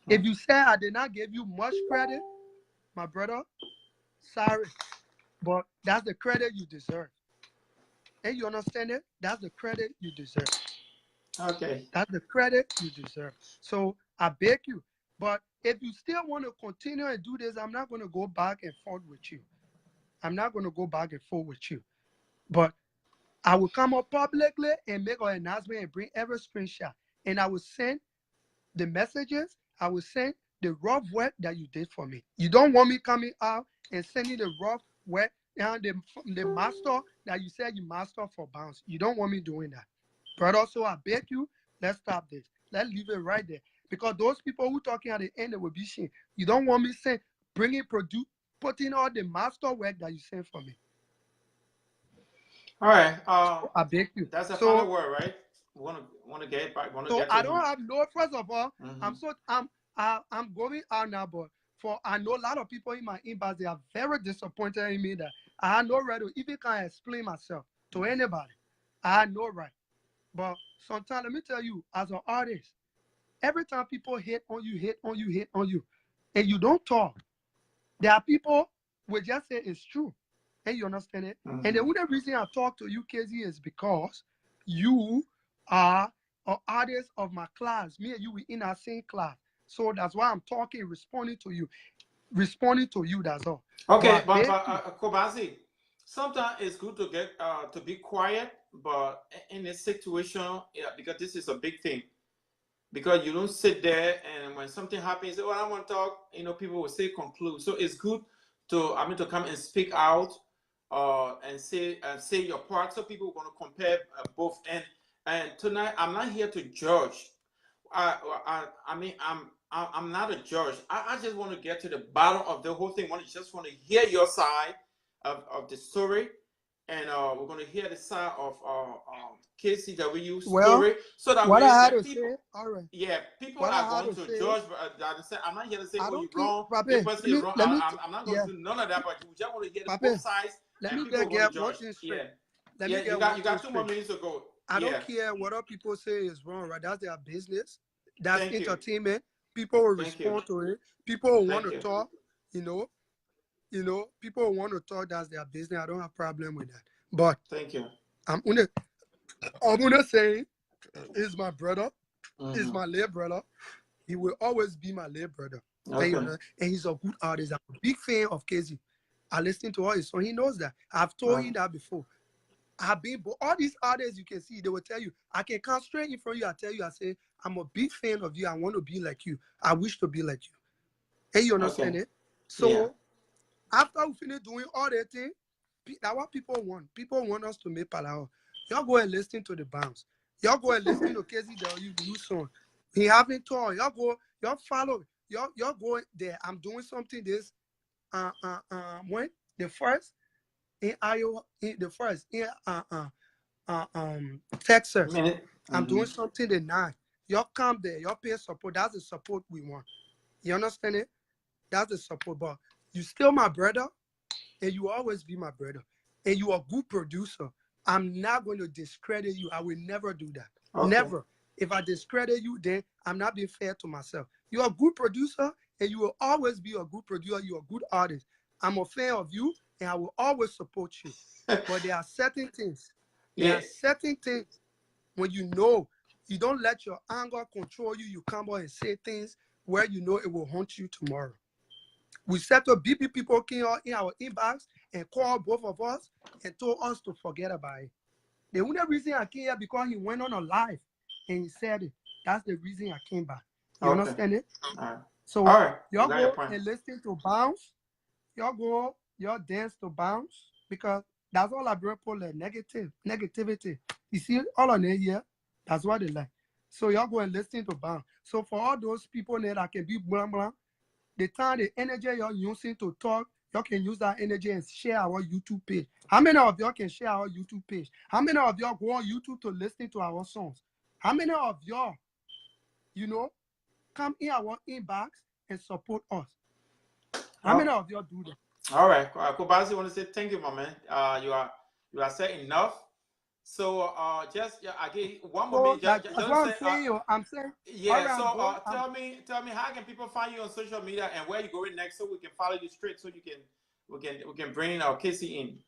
If you say I did not give you much credit, my brother, sorry, but that's the credit you deserve. And you understand it? That's the credit you deserve. Okay. That's the credit you deserve. So I beg you. But if you still want to continue and do this, I'm not going to go back and forth with you. I'm not going to go back and forth with you. But I will come up publicly and make an announcement and bring every screenshot. And I will send the messages. I will send the rough work that you did for me. You don't want me coming out and sending the rough work and the master that you said you master for bounce. You don't want me doing that. Brother, so I beg you, let's stop this. Let's leave it right there. Because those people who talking at the end, they will be shame. You don't want me saying, putting all the master work that you sent for me. All right. I beg you. That's the final word, right? Want to get back. Want to get. I don't have no. First of all, I'm going out now, but I know a lot of people in my inbox, they are very disappointed in me that I had no right to even can explain myself to anybody. I had no right. But sometimes, let me tell you, as an artist, every time people hate on you, and you don't talk, there are people will just say it's true. And you understand it? And the only reason I talk to you, Kizzy, is because you are an artist of my class. Me and you were in our same class. So that's why I'm talking, responding to you. That's all. Okay, but Kobazzie, sometimes it's good to get to be quiet, but in this situation, because this is a big thing, because you don't sit there and when something happens, oh, I want to talk. People will say conclude. So it's good to come and speak out, and say your part. So people are going to compare both. And tonight, I'm not here to judge. I mean, I'm not a judge. I just want to get to the bottom of the whole thing. Just want to hear your side of the story, and we're going to hear the side of KCW story, so that what way I had that to people, say, all right. people are going to judge. I'm not here to say, oh, you're wrong. This person is wrong. I'm not going to do none of that. But we just want to hear both sides, and people are going to judge. You got 2 more minutes to go. I don't care what other people say is wrong, right? That's their business. That's entertainment. People will respond to it. People will want to talk, people will want to talk. That's their business. I don't have a problem with that. But thank you. I'm gonna say, is my brother, is my late brother. He will always be my late brother. Okay. And he's a good artist. I'm a big fan of Kizzy. I listen to all his songs. He knows that. I've told him that before. All these artists you can see, they will tell you, I can come straight in front of you. I tell you, I say, I'm a big fan of you. I want to be like you. I wish to be like you. And you understand it? So after we finish doing all that thing, that's what people want. People want us to make palao. Y'all go and listen to the bounce. Y'all go and listen to Kizzy the new song. He having tour. Y'all follow. Y'all go there. I'm doing something this when the first in Iowa, in the first in Texas. I'm doing something the 9th. Y'all come there. Y'all pay support. That's the support we want. You understand it? That's the support. But you still my brother, and you always be my brother. And you are a good producer. I'm not going to discredit you. I will never do that. Okay. Never. If I discredit you, then I'm not being fair to myself. You're a good producer, and you will always be a good producer. You're a good artist. I'm a fan of you, and I will always support you. But there are certain things. There are certain things when you know you don't let your anger control you. You come out and say things where you know it will haunt you tomorrow. We set up BP people came out in our inbox and called both of us and told us to forget about it. The only reason I came here because he went on a live and he said it. That's the reason I came back. You understand it? So y'all go and listen to bounce. Y'all go, y'all dance to bounce because that's all I bring for the negativity. You see all on here, that's what they like. So y'all go and listen to bounce. So for all those people there that can be blah blah, the time the energy you're using to talk, y'all can use that energy and share our YouTube page. How many of y'all can share our YouTube page? How many of y'all go on YouTube to listen to our songs? How many of y'all, you know, come in our inbox and support us? How many of y'all do that? All right, Kobazzie, I want to say thank you, my man. You are said enough. So just again, one more minute. That's what I'm saying. I'm saying. Yeah. Right, so tell me how can people find you on social media and where you going next, so we can follow you straight, so we can bring our Kizzy in.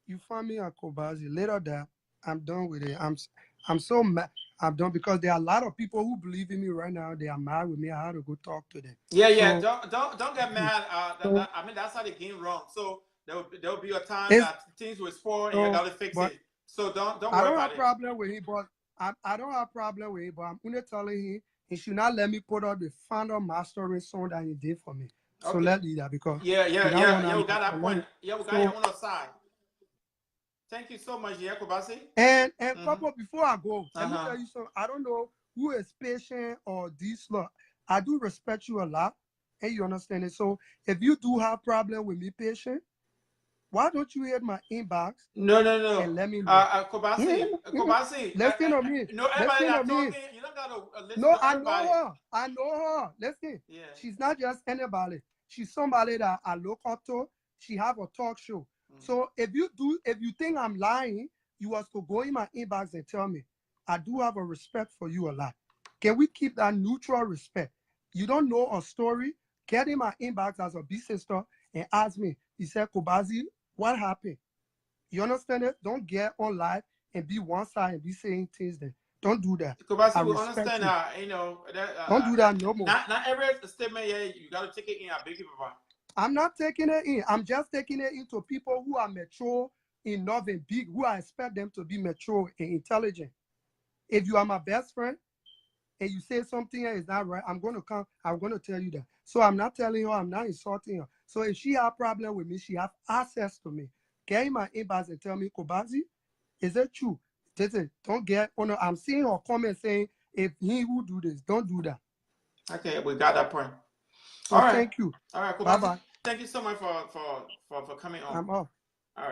You find me on Kobazzie. Later that I'm done with it. I'm so mad. I'm done because there are a lot of people who believe in me right now. They are mad with me. I have to go talk to them. Yeah. So, don't get mad. I mean, that's how the game runs. So there'll be a time that things will spoil and you gotta fix it. So don't worry about it. I don't have problem with him, but I don't have problem with him. But I'm only telling him he should not let me put out the final mastering song that he did for me. So let me that because we got that point. Yeah, we got you on our side. Thank you so much, Kobazzie. And couple before I go, let me tell you something. I don't know who is patient or this lot. I do respect you a lot, and you understand it. So if you do have problem with me patient, why don't you hit my inbox? No. And let me know. Kobazzie. Listen to me. No, everybody that talking, you don't gotta listen to everybody. I know her. Listen. Yeah. She's not just anybody. She's somebody that I look up to. She have a talk show. So if you think I'm lying, you was to go in my inbox and tell me. I do have a respect for you a lot. Can we keep that neutral respect? You don't know a story? Get in my inbox as a big sister and ask me. He said, Kobazzie, what happened? You understand it? Don't get on live and be one side and be saying things then. Don't do that. Kobazzie, we understand that, you know. Don't do that no more. Not every statement here, you got to take it in. I beg you, Papa. I'm not taking it in. I'm just taking it into people who are mature enough and big, who I expect them to be mature and intelligent. If you are my best friend and you say something that is not right, I'm going to tell you that. So I'm not telling her, I'm not insulting her. So if she have a problem with me, she have access to me. Get in my inbox and tell me, Kobazzie, is it true? Don't get on. I'm seeing her comment saying, if he will do this, don't do that. Okay, we got that point. So all right. Thank you. All right, Kobazzie. Bye-bye. Thank you so much for coming on. I'm off. All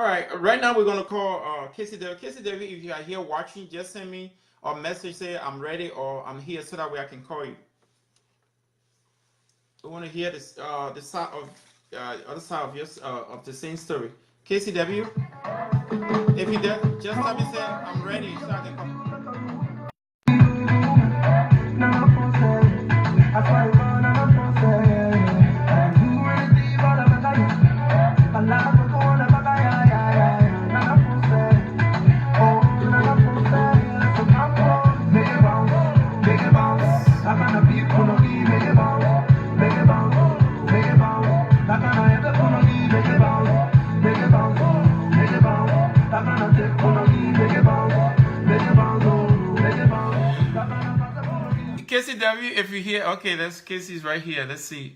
right. Right now we're gonna call Kizzy David. Kizzy David, if you are here watching, just send me a message, say I'm ready or I'm here, so that way I can call you. We want to hear this the side of other side of yours of the same story. Kizzy W, if you there, just let me say I'm ready, so I can come. Kizzy W, if you're here, okay, Kizzy's right here. Let's see.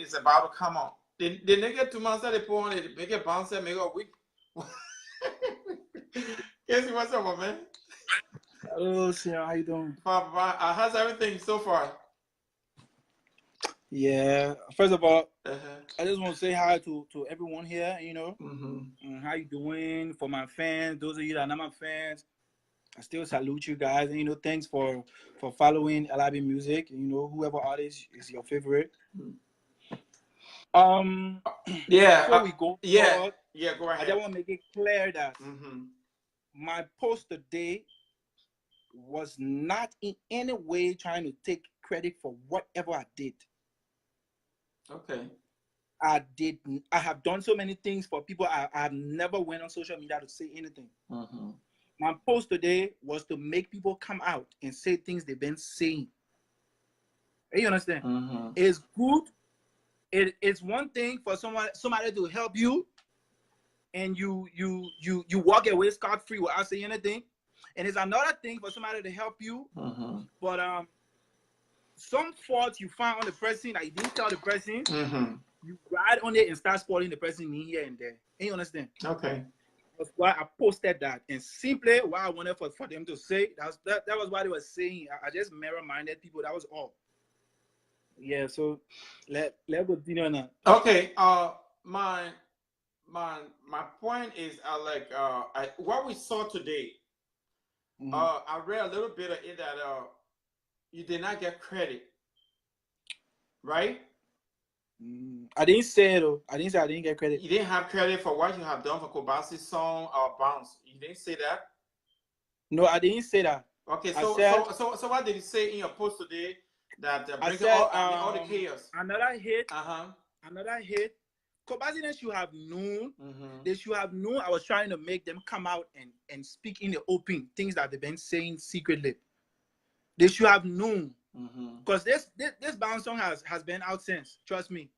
is about to come on. The nigga 2 months that they put on it, make it bounce and make it a week. Kizzy, what's up, man? Hello, Sia, how you doing? How's everything so far? Yeah. First of all, I just want to say hi to everyone here. You know, how you doing? For my fans, those of you that are not my fans, I still salute you guys. And you know, thanks for following LIB Music. You know, whoever artist is your favorite. Yeah. Before we go forward, go ahead. I just want to make it clear that my post today was not in any way trying to take credit for whatever I did. Okay. I have done so many things for people. I have never went on social media to say anything. My post today was to make people come out and say things they've been saying. You understand? It's good. It's one thing for somebody to help you, and you walk away scot-free without saying anything. And it's another thing for somebody to help you, but some faults you find on the person that you didn't tell the person, you ride on it and start spoiling the person in here and there. You understand? Okay. That's why I posted that, and simply what I wanted for them to say, that was what they were saying. I just mirror-minded people. That was all. Yeah. So let continue on that. Okay. My point is, what we saw today. I read a little bit of it that you did not get credit, right? I didn't say it though. I didn't say I didn't get credit. You didn't have credit for what you have done for Kobazzie's song Bounce. You didn't say that? No, I didn't say that. Okay, so what did you say in your post today that bringing all the chaos? Another hit. Another hit. Kobazzie, they should have known. They should have known I was trying to make them come out and speak in the open things that they've been saying secretly. They should have known. Because this bounce song has been out since. Trust me.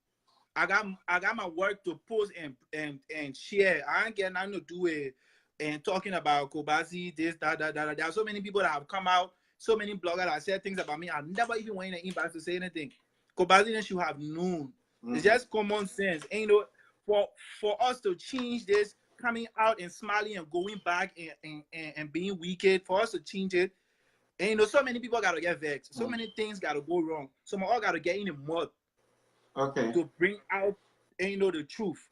I got my work to post and share. I ain't getting nothing to do with and talking about Kobazzie, this, that. There are so many people that have come out, so many bloggers that said things about me. I never even went in the inbox to say anything. Kobazzie should have known. It's just common sense. And, you know, for us to change this, coming out and smiling and going back and being wicked, for us to change it, and you know, so many people gotta get vexed. So many things gotta go wrong. So we all gotta get in the mud. Okay. To bring out, and you know, the truth.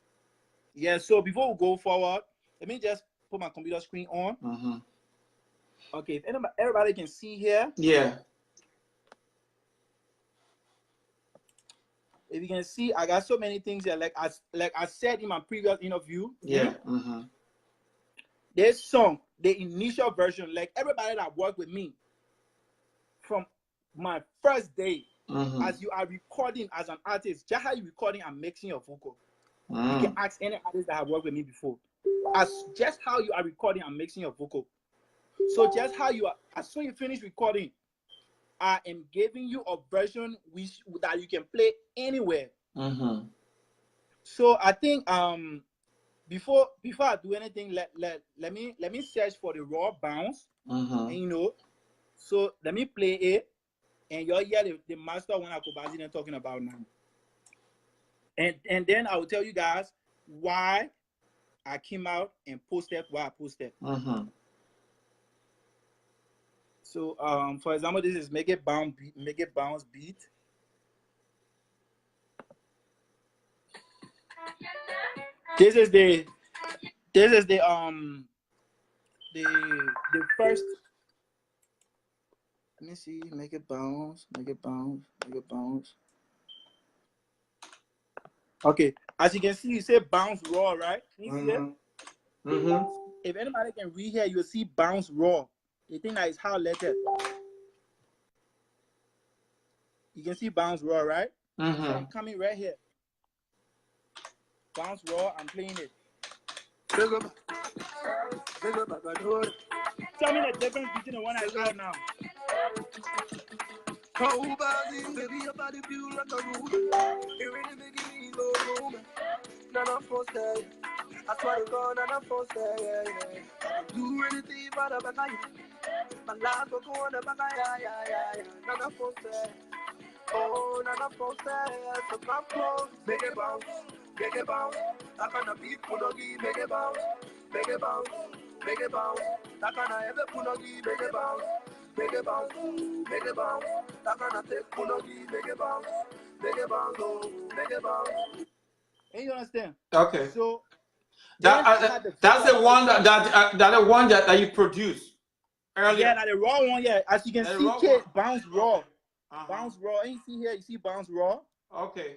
Yeah. So before we go forward, let me just put my computer screen on. Okay. If everybody can see here. Yeah. If you can see, I got so many things here. Like I said in my previous interview. Yeah. This song, the initial version, like everybody that worked with me from my first day, as you are recording as an artist, just how you recording and mixing your vocal. You can ask any artist that have worked with me before. As just how you are recording and mixing your vocal. So just how you are, as soon as you finish recording, I am giving you a version that you can play anywhere. So I think before I do anything, let me search for the raw bounce. And you know, so let me play it, and you'll hear the master one that Kobazzie talking about now. And then I will tell you guys why I came out and posted what I posted. So for example, this is make it bounce beat. This is the first. Let me see. Make it bounce. Okay, as you can see, you say bounce raw, right? Can you see it? If anybody can read here, you'll see bounce raw. The thing that is highlighted. You can see bounce raw, right? So I'm coming right here. Bounce raw, I'm playing it. Tell me the difference between the one that's out now. Kobazzie, baby, your body feel like a room. It really making me go home. Nana force that. I swear to God, Nana force that, yeah. Do anything for the back of you. My life will go on the back of yeah. Nana force that. Oh, nana force, so come close, make it bounce, make it bounce. I can't beat Punogi, make it bounce, make it bounce, make it bounce. I can't ever Punogi, make it bounce, make it bounce, make it bounce. I can't take Punogi, make it bounce, make it bounce, oh, make it bounce. And you understand? Okay. So that's the one that the one that you produced earlier. Yeah, like the raw one. Yeah, as you can see, Kid bounce raw, bounce raw. And you see here, you see bounce raw. Okay.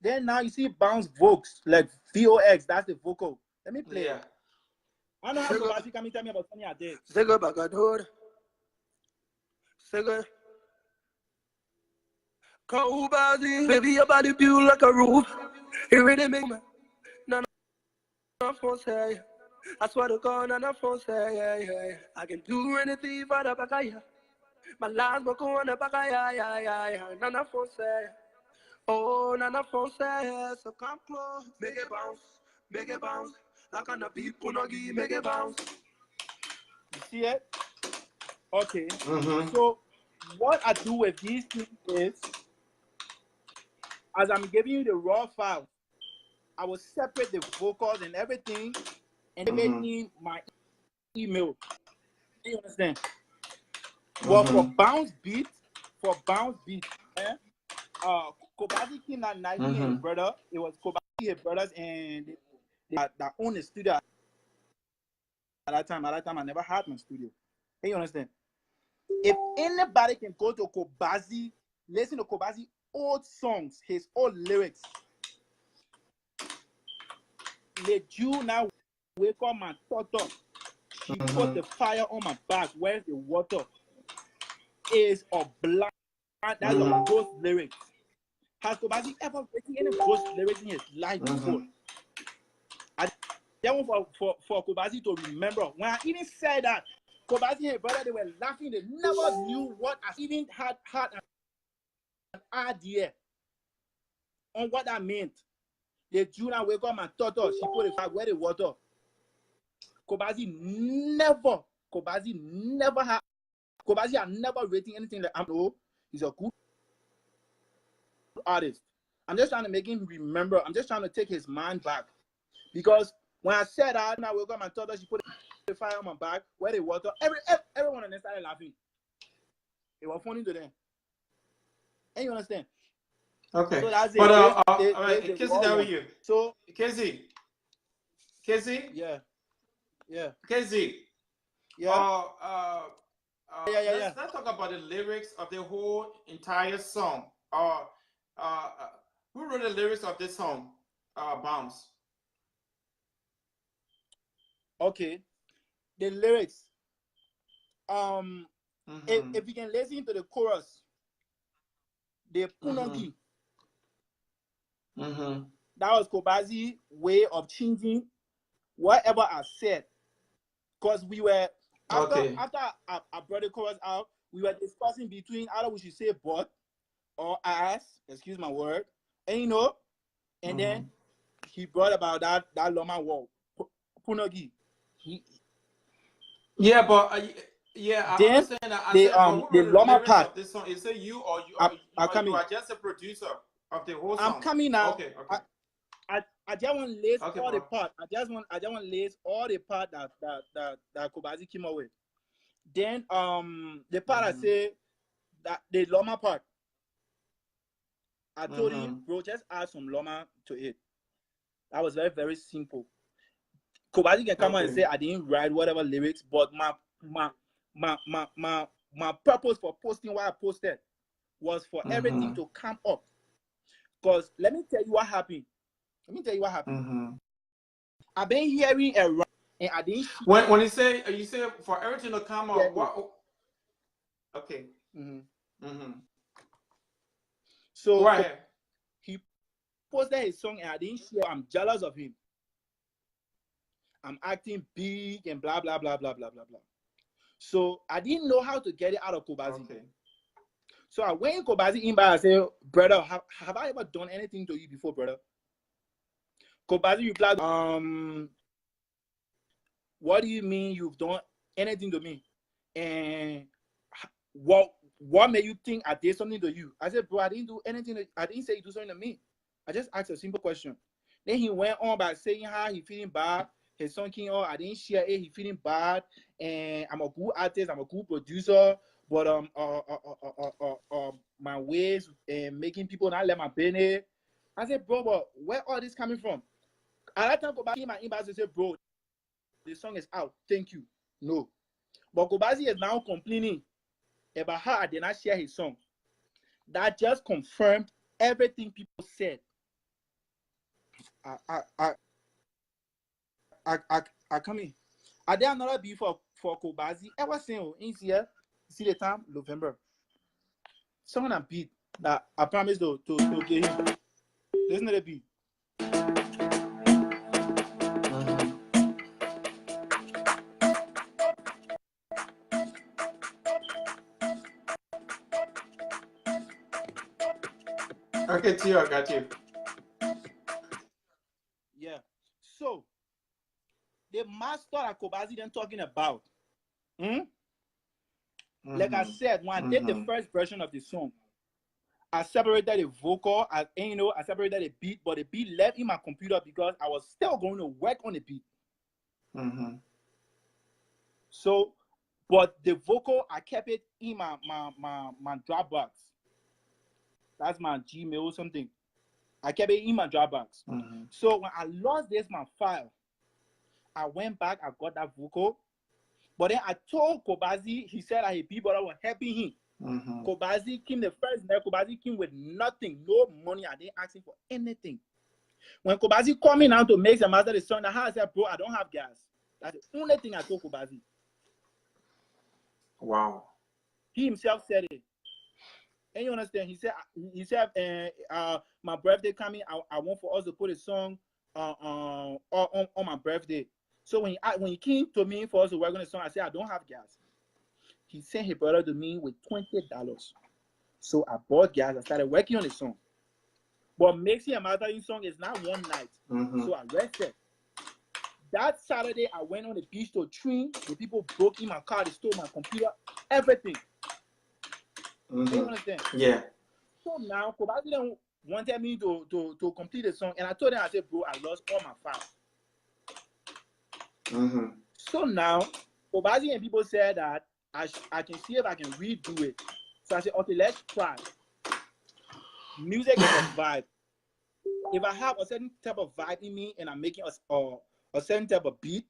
Then now you see bounce vox, like VOX. That's the vocal. Let me play. Yeah. I know how Kobazzie can tell me about something I did. Sega bagador, Sega. Kobazzie, baby, your body built like a roof. It really make me. None of force, hey. I swear to God, none of force, hey, hey. I can do anything for the bagaya. My last book on the bagaya, yeah. None of force, hey. Oh, none of force, hey. So come close, make it bounce, make it bounce. Like on the beat, Punogi, make it bounce. You see it? Okay. So what I do with these things is, as I'm giving you the raw file, I will separate the vocals and everything, and give me my email. You understand? Well, for bounce beat, eh? Kobazzie came that night, he and his brother. It was Kobazzie, his brothers, and they owned the studio. At that time, I never had my studio. Hey, you understand? If anybody can go to Kobazzie, listen to Kobazzie old songs, his old lyrics. The Jew now wake up my toto. She put the fire on my back. Where's the water? Is a blind. That's a ghost lyrics. Has Kobazzie ever written any ghost lyrics in his life before? I just want for Kobazzie to remember. When I even said that, Kobazzie and brother, they were laughing. They never knew what I even had an idea on what that meant. The Jew now wake up my daughter. She put the fire where the water. Kobazzie had never written anything like, no, he's a good artist. I'm just trying to make him remember. I'm just trying to take his mind back. Because when I said that, now we got my daughter, she put the fire on my back, where the water, everyone and they started laughing. It was funny to them. And you understand? Okay. So that's but it. Kizzy down with you. So Kizzy? Yeah. Kizzy? Yeah. Let's talk about the lyrics of the whole entire song. Who wrote the lyrics of this song? Bounce. Okay. The lyrics. If you can listen to the chorus, the Punogi. That was Kobazzie's way of changing whatever I said. Because we were after I brought the chorus out, we were discussing between either we should say but or ass, excuse my word, and you know, and then he brought about that Loma wall, Punogi. Yeah, but yeah, I understand that. I said, the Loma part of this song, is it you or you are just a producer of the whole song? I'm coming now. Okay. I just want to list all the part. I just want to list all the part that Kobazzie came up with. Then the part I say that the Loma part. I told him, bro, just add some Loma to it. That was very, very simple. Kobazzie can come out and say I didn't write whatever lyrics, but my purpose for posting what I posted was for everything to come up. Because let me tell you what happened. I've been hearing around, and I didn't. When you say for everything to come up, what? Okay. So right. He posted his song, and I didn't share. I'm jealous of him. I'm acting big and blah blah blah blah blah blah blah. So I didn't know how to get it out of Kobazzie. Okay. So I went in Kobazzie inbox. I said, brother, have I ever done anything to you before, brother? Kobazzie replied, what do you mean you've done anything to me? And what what made you think I did something to you? I said, bro, I didn't do anything. I didn't say you do something to me. I just asked a simple question. Then he went on by saying how he feeling bad. His son came on. I didn't share it. He feeling bad, and I'm a good artist. I'm a good producer. But my ways and making people not let my business. I said, bro, but where all this coming from? At that time, Kobazzie in my inbox and said, bro, the song is out. Thank you. No. But Kobazzie is now complaining about how I did not share his song. That just confirmed everything people said. I come in. I did another beat for Kobazzie. Ever since in here, see the time November. Someone a beat that I promised to get him. Listen to the beat. Okay, Tio, I got you. Yeah. So the master that Kobazzie then talking about. Like I said, when I did the first version of the song, I separated the vocal, I separated the beat, but the beat left in my computer because I was still going to work on the beat. So, but the vocal, I kept it in my Dropbox. That's my Gmail or something. I kept it in my Dropbox. So when I lost my file, I went back, I got that vocal. But then I told Kobazzie, he said that his people were helping him. Kobazzie came the first night. Kobazzie came with nothing, no money. I didn't ask him for anything. When Kobazzie called me now to make the master the song, I said, bro, I don't have gas. That's the only thing I told Kobazzie. Wow. He himself said it. And you understand? He said, my birthday coming. I want for us to put a song on my birthday. So when he came to me for us to work on the song, I said, I don't have gas. He sent his brother to me with $20. So I bought gas. I started working on the song. But mixing and mastering song is not one night. So I rested. That Saturday, I went on the beach to train. The people broke in my car. They stole my computer. Everything. You understand? Yeah. So now, Kobazzie wanted me to complete the song. And I told him, I said, bro, I lost all my files. So now, Kobazzie and people said that I can see if I can redo it. So I said, okay, let's try. Music is a vibe. If I have a certain type of vibe in me and I'm making a certain type of beat,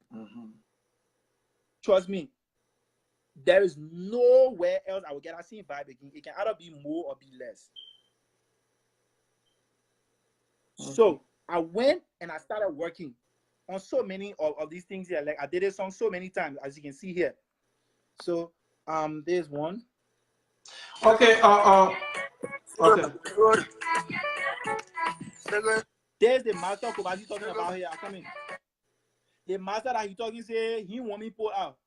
trust me, there is nowhere else I will get that same vibe again. It can either be more or be less. So I went and I started working on so many of these things here. Like I did this song so many times, as you can see here. So there's one. Okay. Okay. There's the master Kobazzie talking about here. I come in. The master that he talking say he want me put out.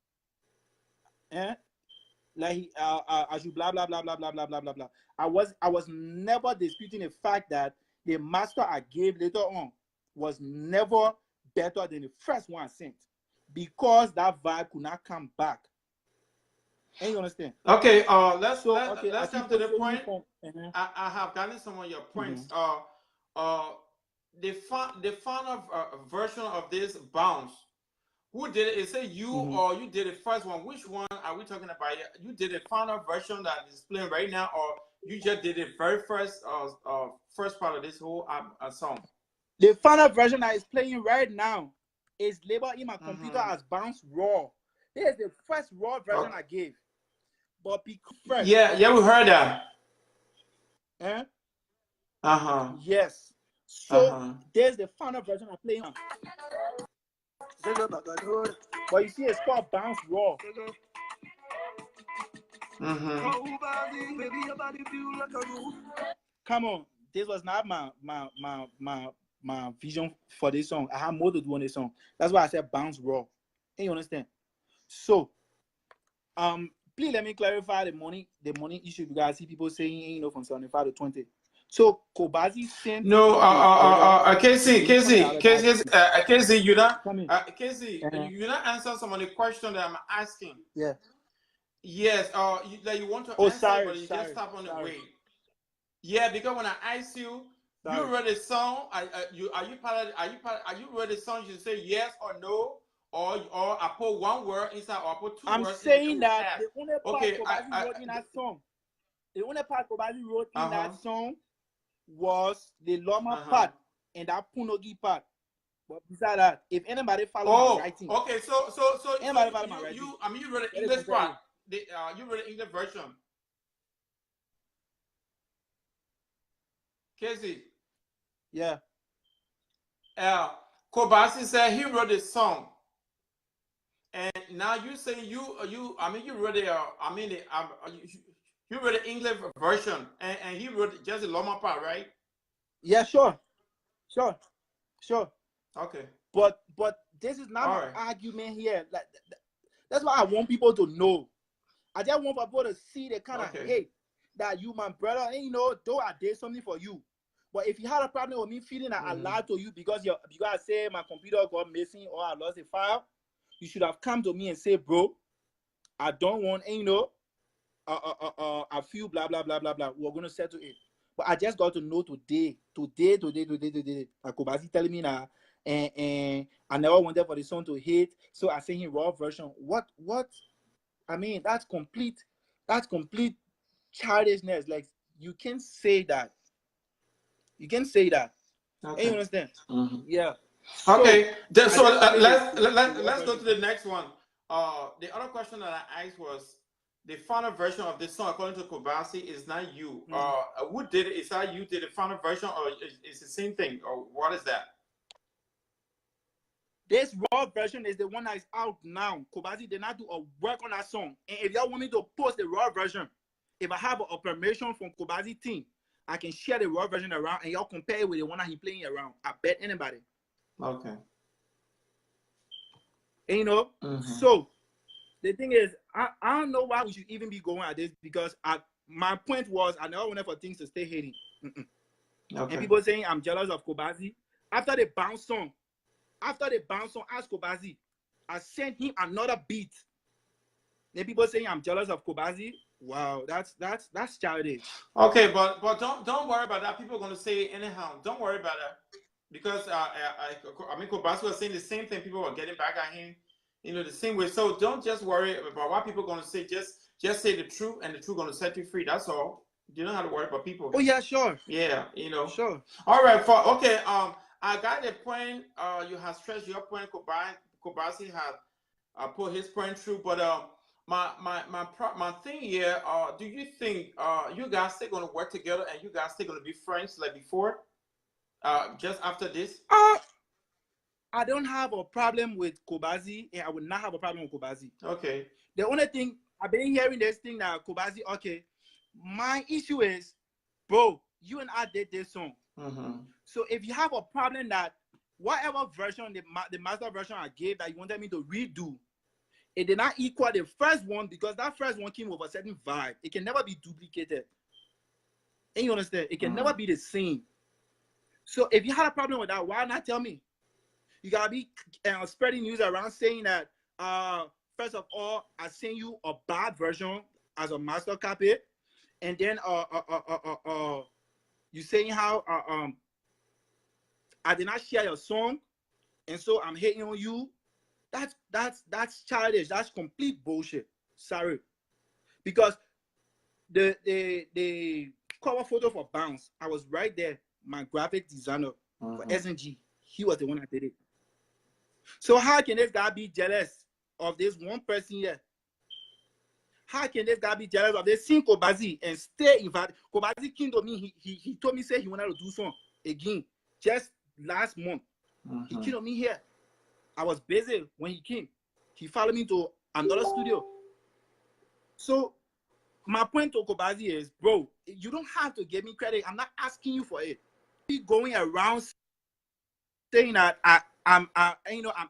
Like I should blah blah blah blah blah blah blah blah blah. I was never disputing the fact that the master I gave later on was never better than the first one I sent because that vibe could not come back. And you understand? Okay. Let's I come to the point. I have gotten some of your points. The final version of this bounce. Who did it? Is it you or you did the first one? Which one are we talking about? You did the final version that is playing right now, or you just did the very first part of this whole song? The final version that is playing right now is labeled in my computer as bounce raw. This is the first raw version I gave. But because first, yeah, we heard that. Yes. So there's the final version I'm playing. But you see, it's called bounce raw. Come on, this was not my vision for this song. I have more to do on this song. That's why I said bounce raw. And you understand? So, please let me clarify the money issue because I see people saying from 75 to 20. So Kobazzie sent Kizzy, you not Kizzy, you not answer some of the questions that I'm asking. Yeah. Yes, like you want to Oh, answer, sorry, but you just sorry, stop on the sorry, way. Yeah, because when I asked you, you sorry. read a song. Are you read a song? You say yes or no, or I put one word inside, or I put two I'm words in it. It saying will that pass. the only part Okay, Kobazzie wrote in that song, the only part Kobazzie wrote in uh-huh, that song was the Loma uh-huh. part and that Punogi part. But besides that, if anybody follow my Oh, writing, okay. So anybody follow my writing, I mean, you read the let it English compare part. you. You read the English version. Kizzy, Yeah. uh, Kobasi said he wrote a song. And now you say I mean you read the you read the English version, and he wrote just the Loma part, right? Yeah, sure, sure, sure. Okay, But this is not all my right. argument here. Like that's why I want people to know. I just want people to see the kind of Okay. hate that you, my brother, and you know, though I did something for you. But if you had a problem with me feeling that I lied to you because I say my computer got missing or I lost a file, you should have come to me and say, bro, I don't want, and you know, I feel blah blah blah blah blah. We're gonna settle it. But I just got to know today. Like Kobazzie telling me that, and I never wanted for the song to hit, so I sent him raw version. What? I mean, that's complete. That's complete childishness. Like you can say that. You can say that. And you Okay. understand? Mm-hmm. Yeah. So Okay. I So just sent him the raw let's go version. to the next one. The other question that I asked was the final version of this song, according to Kobasi, is not you. Who did it? Is that you did the final version, or is the same thing, or what is that? This raw version is the one that is out now. Kobazzie did not do a work on that song. And if y'all want me to post the raw version, if I have a permission from Kobazzie team, I can share the raw version around and y'all compare it with the one that he playing around. I bet anybody. Okay. And you know, so the thing is, I don't know why we should even be going at this because my point was I never wanted for things to stay hating. Okay. And people saying I'm jealous of Kobazzie. After the bounce song, ask Kobazzie, I sent him another beat. Then people saying I'm jealous of Kobazzie. Wow, that's childish. Okay, but don't worry about that. People are gonna say anyhow. Don't worry about that because I mean Kobasi was saying the same thing. People were getting back at him, you know, the same way. So don't just worry about what people are gonna say. Just say the truth, and the truth gonna set you free. That's all. You don't have to worry about people. Oh yeah, sure. Yeah, you know. Sure. All right. Okay. I got the point. You have stressed your point. Kobasi had put his point through, but my thing here, do you think you guys still gonna work together and you guys still gonna be friends like before? Just after this? I don't have a problem with Kobazzie, and I will not have a problem with Kobazzie. Okay. The only thing I've been hearing this thing that Kobazzie, okay. My issue is, bro, you and I did this song. So if you have a problem that whatever version, the master version I gave that you wanted me to redo, it did not equal the first one because that first one came with a certain vibe. It can never be duplicated. And you understand? It can never be the same. So if you had a problem with that, why not tell me? You gotta be spreading news around saying that first of all, I sent you a bad version as a master copy, and then you saying how I did not share your song, and so I'm hating on you. That's childish. That's complete bullshit. Sorry, because the cover photo for Bounce, I was right there. My graphic designer for SNG, he was the one that did it. So how can this guy be jealous of this one person here? How can this guy be jealous of this seeing Kobazzie and stay invited? Kobazzie came to me. He told me say he wanted to do something again just last month. He came to me here. I was busy when he came. He followed me to another studio. So my point to Kobazzie is, bro, you don't have to give me credit. I'm not asking you for it. Be going around saying that I'm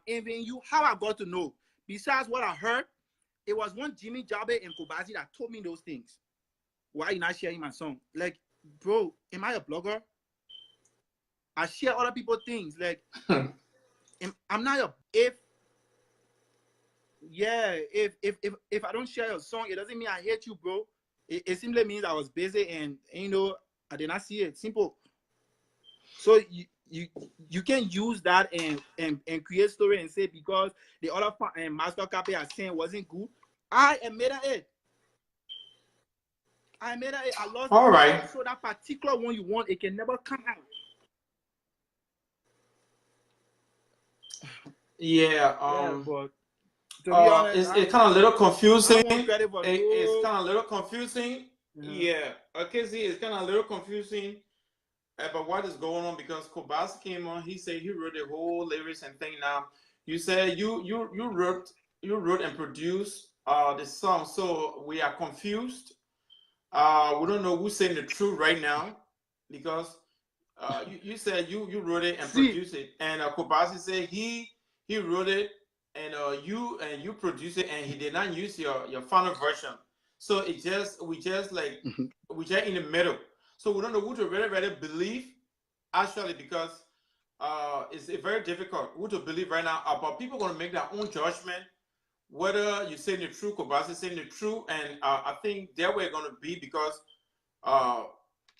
envying you. How I got to know? Besides what I heard, it was one Jimmy Jabe and Kobazzie that told me those things. Why you not sharing my song? Like, bro, am I a blogger? I share other people's things. Like, I'm not a. If Yeah, if I don't share your song, it doesn't mean I hate you, bro. It simply means I was busy and you know I did not see it. Simple. So you can use that and create story and say because the other master copy I saying wasn't good. I admitted it. I made it. I lost All the right. song, so that particular one you want, it can never come out. Yeah. But to be honest, It's kind of a little I confusing. don't want credit for It's no. kind of a little confusing. Yeah. Kizzy, it's kind of a little confusing about what is going on because Kobazzie came on. He said he wrote the whole lyrics and thing. Now you said you wrote and produced the song, so we are confused. We don't know who's saying the truth right now because you said you wrote it and produced it, and Kobazzie said he wrote it and you produced it, and he did not use your final version. So we just in the middle. So we don't know who to really believe actually because it's very difficult who to believe right now. But people are gonna make their own judgment whether you're saying the truth, Kobazzie saying the truth, and I think there we're gonna be because uh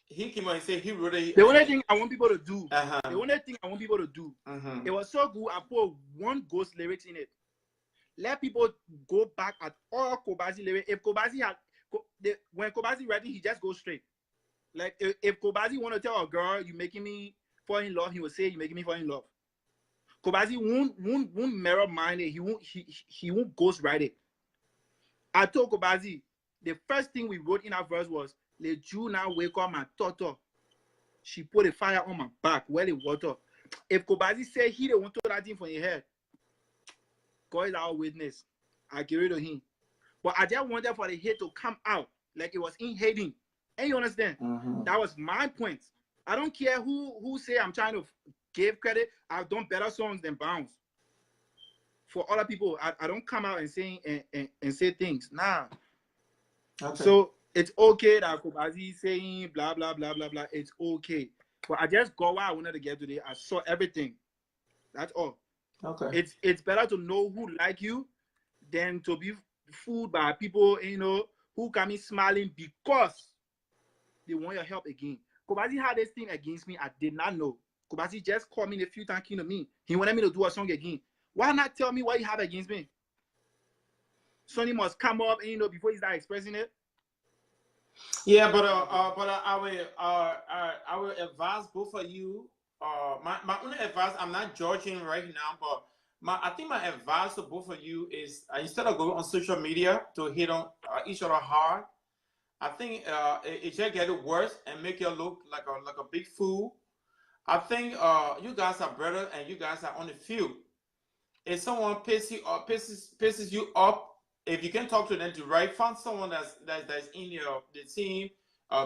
he came out and said he wrote it. The only thing I want people to do, Mm-hmm. it was so good. I put one ghost lyrics in it. Let people go back at all Kobazzie lyrics. If Kobazzie had, when Kobazzie writing, he just goes straight. Like if Kobazzie want to tell a girl, "You making me fall in love," he will say, "You making me fall in love." Kobazzie won't mirror mind it. He won't ghost write it. I told Kobazzie the first thing we wrote in our verse was, "Let you now wake up my toto. She put a fire on my back, well in water." If Kobazzie said he don't want to throw that thing from your head, God is our witness. I get rid of him. But I just wanted for the hate to come out like it was in hating. And you understand? Mm-hmm. That was my point. I don't care who say I'm trying to give credit. I've done better songs than Bounce. For other people, I don't come out and say things. Nah. Okay. So it's okay that Kobazzie saying blah blah blah blah blah. It's okay. But I just got what I wanted to get today. I saw everything. That's all. Okay. It's better to know who like you than to be fooled by people, you know, who come in smiling because they want your help again. Kobazzie had this thing against me. I did not know. Kobazzie just called me a few times to me. He wanted me to do a song again. Why not tell me what you have against me? Sonny must come up, and, you know, before he start expressing it. Yeah, but I will advise both of you. My only advice, I'm not judging right now, but I think my advice to both of you is instead of going on social media to hit on each other hard, I think it just get it worse and make you look like a big fool. I think you guys are better and you guys are on the field. If someone pisses you up, if you can talk to them direct, find someone that's in the team,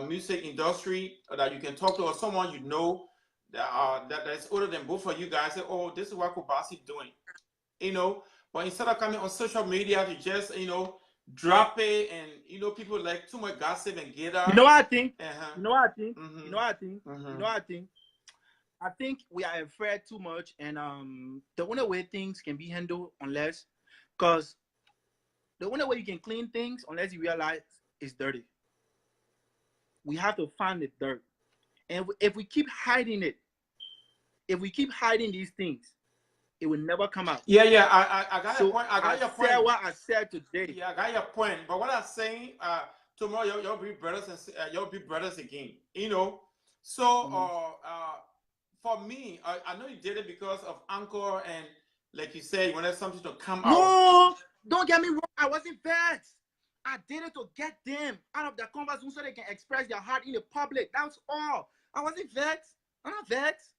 music industry that you can talk to, or someone you know that's older than both of you guys. Say, oh, this is what Kobazzie doing, you know. But instead of coming on social media to just drop it, and people like too much gossip and get out. You know what I think? Uh-huh. You know what I think? Mm-hmm. You know what I think? Mm-hmm. You know what I think? I think we are afraid too much, and the only way things can be handled because the only way you can clean things unless you realize it's dirty. We have to find the dirt, and if we keep hiding it, if we keep hiding these things, it will never come out. Yeah, I got your point. I got your point. Said what I said today. Yeah, I got your point. But what I'm saying, tomorrow you'll be brothers and you'll be brothers again. So for me, I know you did it because of Anchor and like you said, you wanted something to come out. No, don't get me wrong. I wasn't vexed. I did it to get them out of their conversation so they can express their heart in the public. That's all. I wasn't vexed. I'm not vexed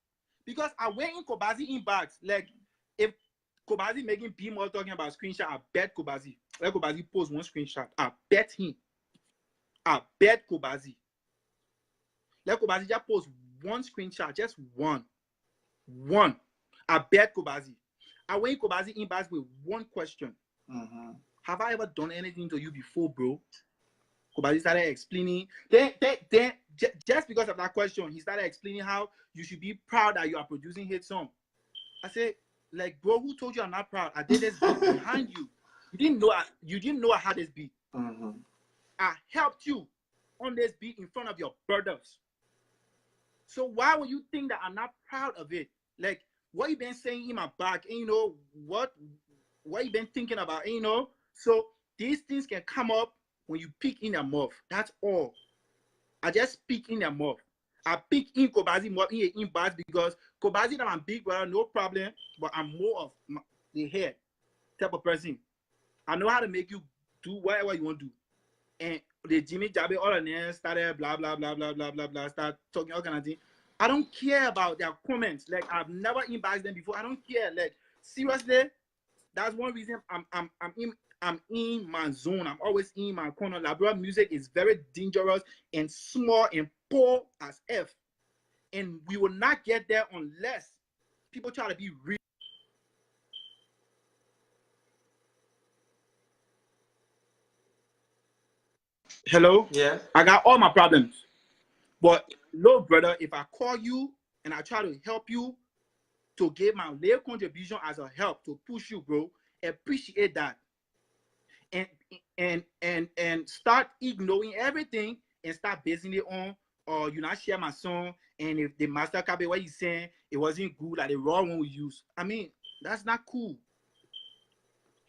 because I went in Kobazzie inbox. Like if Kobazzie making B-more talking about screenshot, I bet Kobazzie. Let Kobazzie post one screenshot. I bet him. I bet Kobazzie. Let Kobazzie just post one screenshot, just one. I bet Kobazzie. I went in Kobazzie inbox with one question. Mm-hmm. Have I ever done anything to you before, bro? Kobazzie started explaining. Then, just because of that question, he started explaining how you should be proud that you are producing hit song. I said, like, bro, who told you I'm not proud? I did this behind you. you didn't know I had this beat. I helped you on this beat in front of your brothers. So why would you think that I'm not proud of it? Like what you been saying in my back, and you know what you been thinking about, and, you know. So these things can come up when you pick in their mouth. That's all. I just speak in their mouth. I pick in Kobazzie more in bars because Kobazzie that I'm big brother, no problem, but I'm more of the head type of person. I know how to make you do whatever you want to do. And the Jimmy Jabby all of them started blah blah blah blah blah blah blah, start talking all kind of thing. I don't care about their comments. Like I've never inboxed them before. I don't care. Like seriously, that's one reason I'm in my zone. I'm always in my corner. Liberia music is very dangerous and small and poor as F. And we will not get there unless people try to be real. Hello? Yeah. I got all my problems. But, look, brother, if I call you and I try to help you to give my little contribution as a help to push you, bro, appreciate that. And start ignoring everything and start basing it on, or you not share my song, and if the master copy what he's saying, it wasn't good, like the raw one we use. I mean, that's not cool.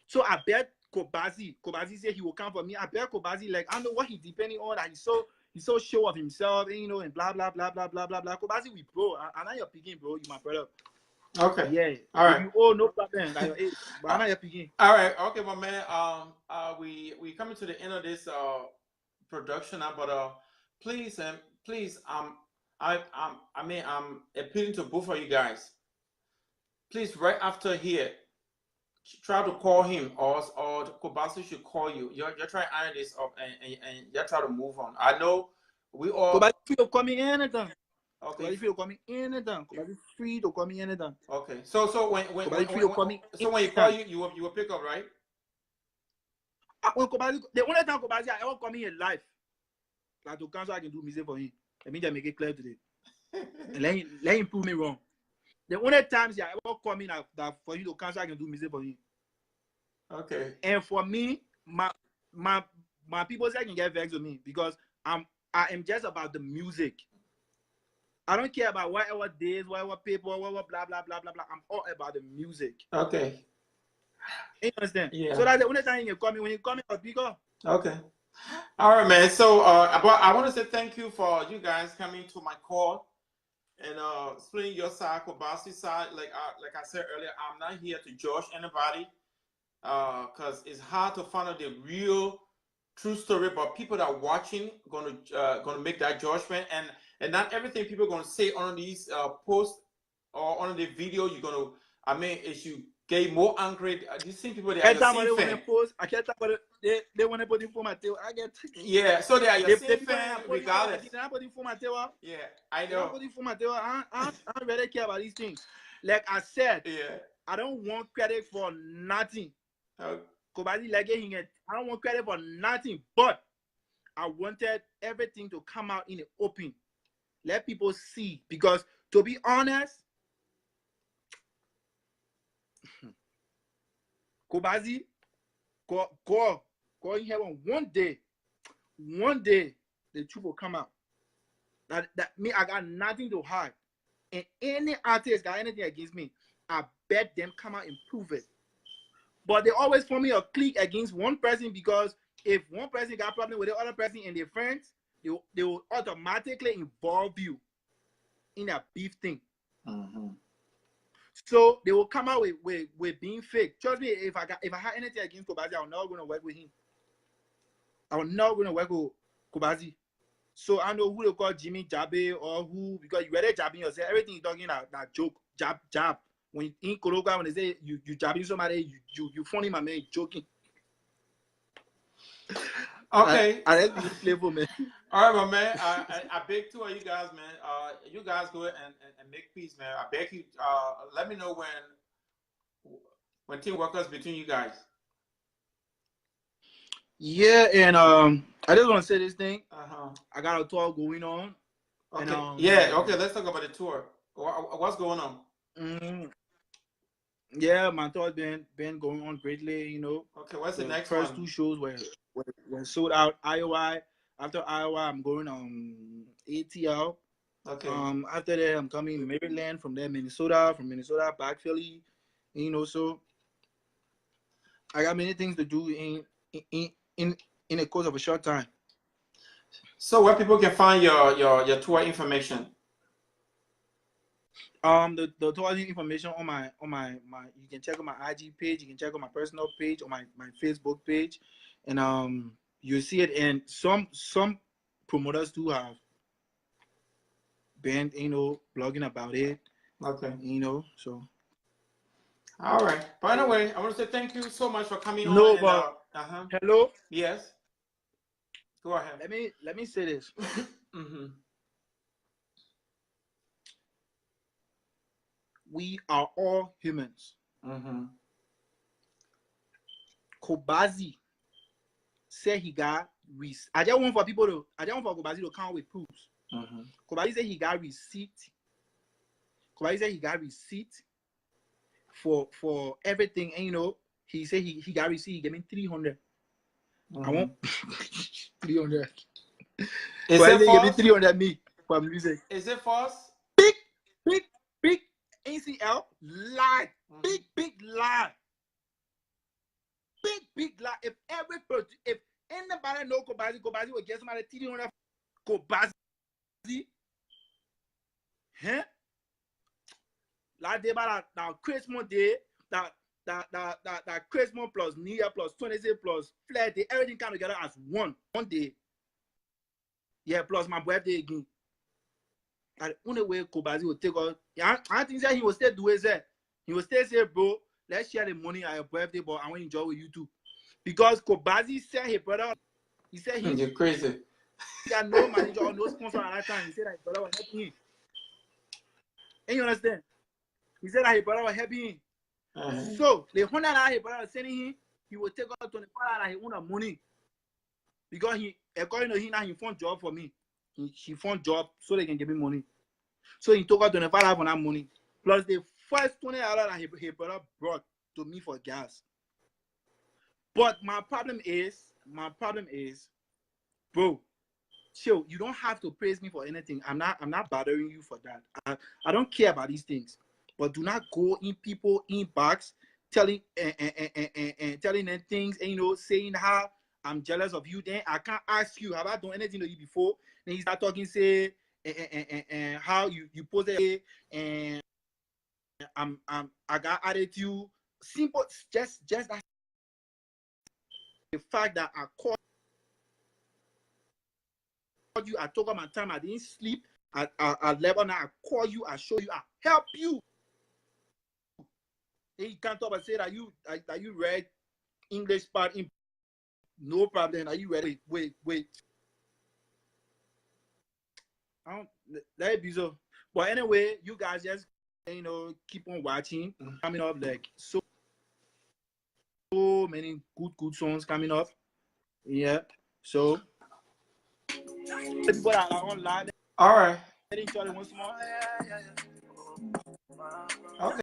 So I bet Kobazzie said he will come for me. I bet Kobazzie, like, I don't know what he's depending on, that he's so sure of himself, and, you know, and blah blah blah blah blah blah blah. Kobazzie, we bro. I'm not your picking, bro. You my brother. Okay. Yeah. All right. You owe no problem. Like, but I'm not your picking. All right. Okay, my man. We coming to the end of this production now, but please I'm appealing to both of you guys. Please, right after here, try to call him, or Kobazzie should call you. You're trying to iron this up and you try to move on. I know we all. Kobazzie free to call me anytime. Okay. Kobazzie free to call me anytime. Kobazzie free to call me anytime. Okay. So when you call you will pick up, right? When Kobazzie, the only time Kobazzie I ever call me in life, like to cancel, I can do music for him. Let me just make it clear today. And let him prove me wrong. The only times I ever call me that for you to cancel, I can do music for him. Okay. And for me, my people say I can get vexed with me because I am just about the music. I don't care about whatever days, whatever paper, whatever blah blah blah blah blah. I'm all about the music. Okay. You understand? Yeah. So that's the only time you can call me. When you call me, I'll pick up. Okay. All right, man. So but I want to say thank you for you guys coming to my call and splitting your side, Kobazzie side. Like I said earlier, I'm not here to judge anybody because it's hard to find out the real true story, but people that are watching gonna make that judgment, and not everything people are gonna say on these posts or on the video. You're gonna, I mean, if you get more angry, these same people, they are your same fan. I can't talk about it. They want to put it for my tail. I get. Yeah, so they are your same fan regardless. They're not putting for my tail. Yeah, I know. They're not putting for my tail. I don't really care about these things. Like I said, yeah, I don't want credit for nothing. Kobazzie like it. I don't want credit for nothing, but I wanted everything to come out in the open. Let people see, because to be honest, Kobazzie, go in heaven one day, the truth will come out. That me, I got nothing to hide. And any artist got anything against me, I bet them come out and prove it. But they always form me a clique against one person, because if one person got a problem with the other person and their friends, they will automatically involve you in a beef thing. So they will come out with being fake. Trust me, if I had anything against Kobazzie, I'm not gonna work with him. I'm not gonna work with Kobazzie. So I know who they call Jimmy Jabbe or who, because you ready jabbing yourself. Everything you're talking that joke, jab. When in Kologa, when they say you jabbing somebody, you funny, my man, joking. Okay. I let you play for me. All right, my man. I beg two of you guys, man. You guys go ahead and make peace, man. I beg you. Let me know when team workers between you guys. Yeah, and I just want to say this thing. I got a tour going on. Okay. And, yeah. Okay. Let's talk about the tour. What's going on? Yeah, my tour been going on greatly. You know, Okay, what's the the next first one? two shows were sold out. Iowa. After Iowa, I'm going ATL. Okay. After that, I'm coming Maryland. From there, Minnesota. From Minnesota, back Philly. You know, so I got many things to do in a course of a short time. So where people can find your tour information? The tour information on my you can check on my IG page, you can check on my personal page, on my Facebook page, and you see it. And some promoters do have been, you know, blogging about it. Okay. You know, so. All right. By the way, I want to say thank you so much for coming on. No, And, but hello. Yes. Go ahead. Let me say this. We are all humans. Kobazzie said he got I just want for Kobazzie to come with proofs. Kobazzie said he got receipt. Kobazzie said he got receipt for everything, and you know, he said he got receipt. He gave me 300. I want 300. Is it false? false? 300 me for music. Is it false? Big ACL lie. Big lie. Big lie. If anybody know Kobazzie will get somebody 300. Kobazzie, huh? Like they about that Christmas day, that Christmas plus New Year plus 26 plus Flair Day, everything come together as one day. Yeah, plus my birthday again. And the only way Kobazzie will take us, yeah, I think that he will still do it. He will still say, bro, let's share the money at your birthday, but I want to enjoy with you too. Because Kobazzie said his brother, he said you're crazy. He got no manager or no sponsor at that time. He said that his brother was helping him. And you understand? He said that his brother was helping him. So the 100 that his brother was sending him, he will take out 24 that he own money. Because he, according to him, now he found job for me. He found job so they can give me money. So he took out 25 on that money. Plus the first $20 that his brother brought to me for gas. But my problem is, bro, chill, you don't have to praise me for anything. I'm not bothering you for that. I don't care about these things. But do not go in people inbox telling telling them things, and you know, saying how I'm jealous of you. Then I can't ask you, have I done anything to you before? Then you start talking, say how you posted and I got attitude. Simple, just that. The fact that I called you, I took up my time, I didn't sleep. At level now, I call you, I show you, I help you. Then you can't talk and say that you read English part in no problem. Are you ready? Wait. I don't let it be so. But anyway, you guys just, you know, keep on watching. Coming up like so many good songs coming up. Yeah. So people that are online. All right. Each other once more. Okay.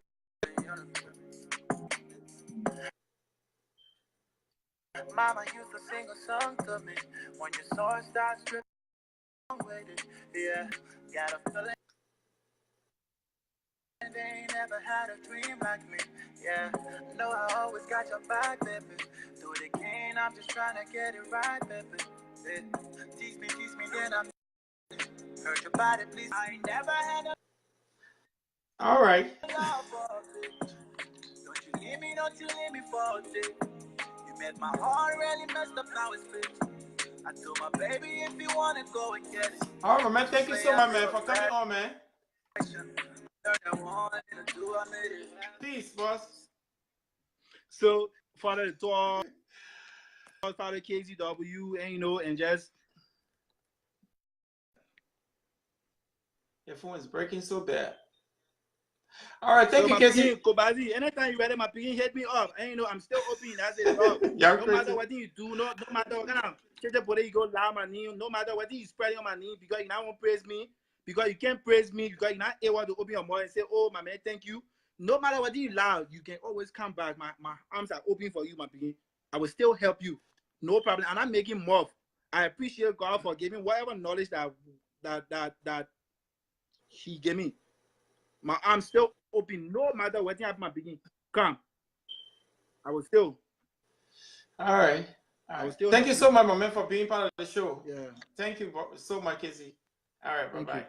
Mama used to sing a song to me when your sword starts dripping. Yeah, got a feeling they ain't never had a dream like me. Yeah, know I always got your back, baby. Do it again, I'm just trying to get it right, baby. Teach me, then I'm hurt your body, please. I ain't never had a all right. Don't you leave me for a day. You made my heart really messed up, now it's fixed. I told my baby if you wanna go and get it. All right, man. Thank you so much, man, for coming on, man. Peace, boss. So, Father the tour, Father KZW, and you know, and just your phone is breaking so bad. All right, thank you, Kizzy. Kobazzie, anytime you ready, my picking hit me up. And you know, I'm still open. That's it. No matter what you do, no matter what kind of you go down my knee, no matter what you spreading on my knee, because you not want to praise me, because you can't praise me, because you're not able to open your mouth and say, oh, my man, thank you. no matter what you loud, you can always come back. My arms are open for you, my being. I will still help you. No problem. And I'm making more. I appreciate God for giving whatever knowledge that He gave me. My arms still open. No matter what happened, my beginning. Come. I will still. All right. I will still. Thank you so much, my man, for being part of the show. Yeah. Thank you so much, Kizzy. All right. Bye bye.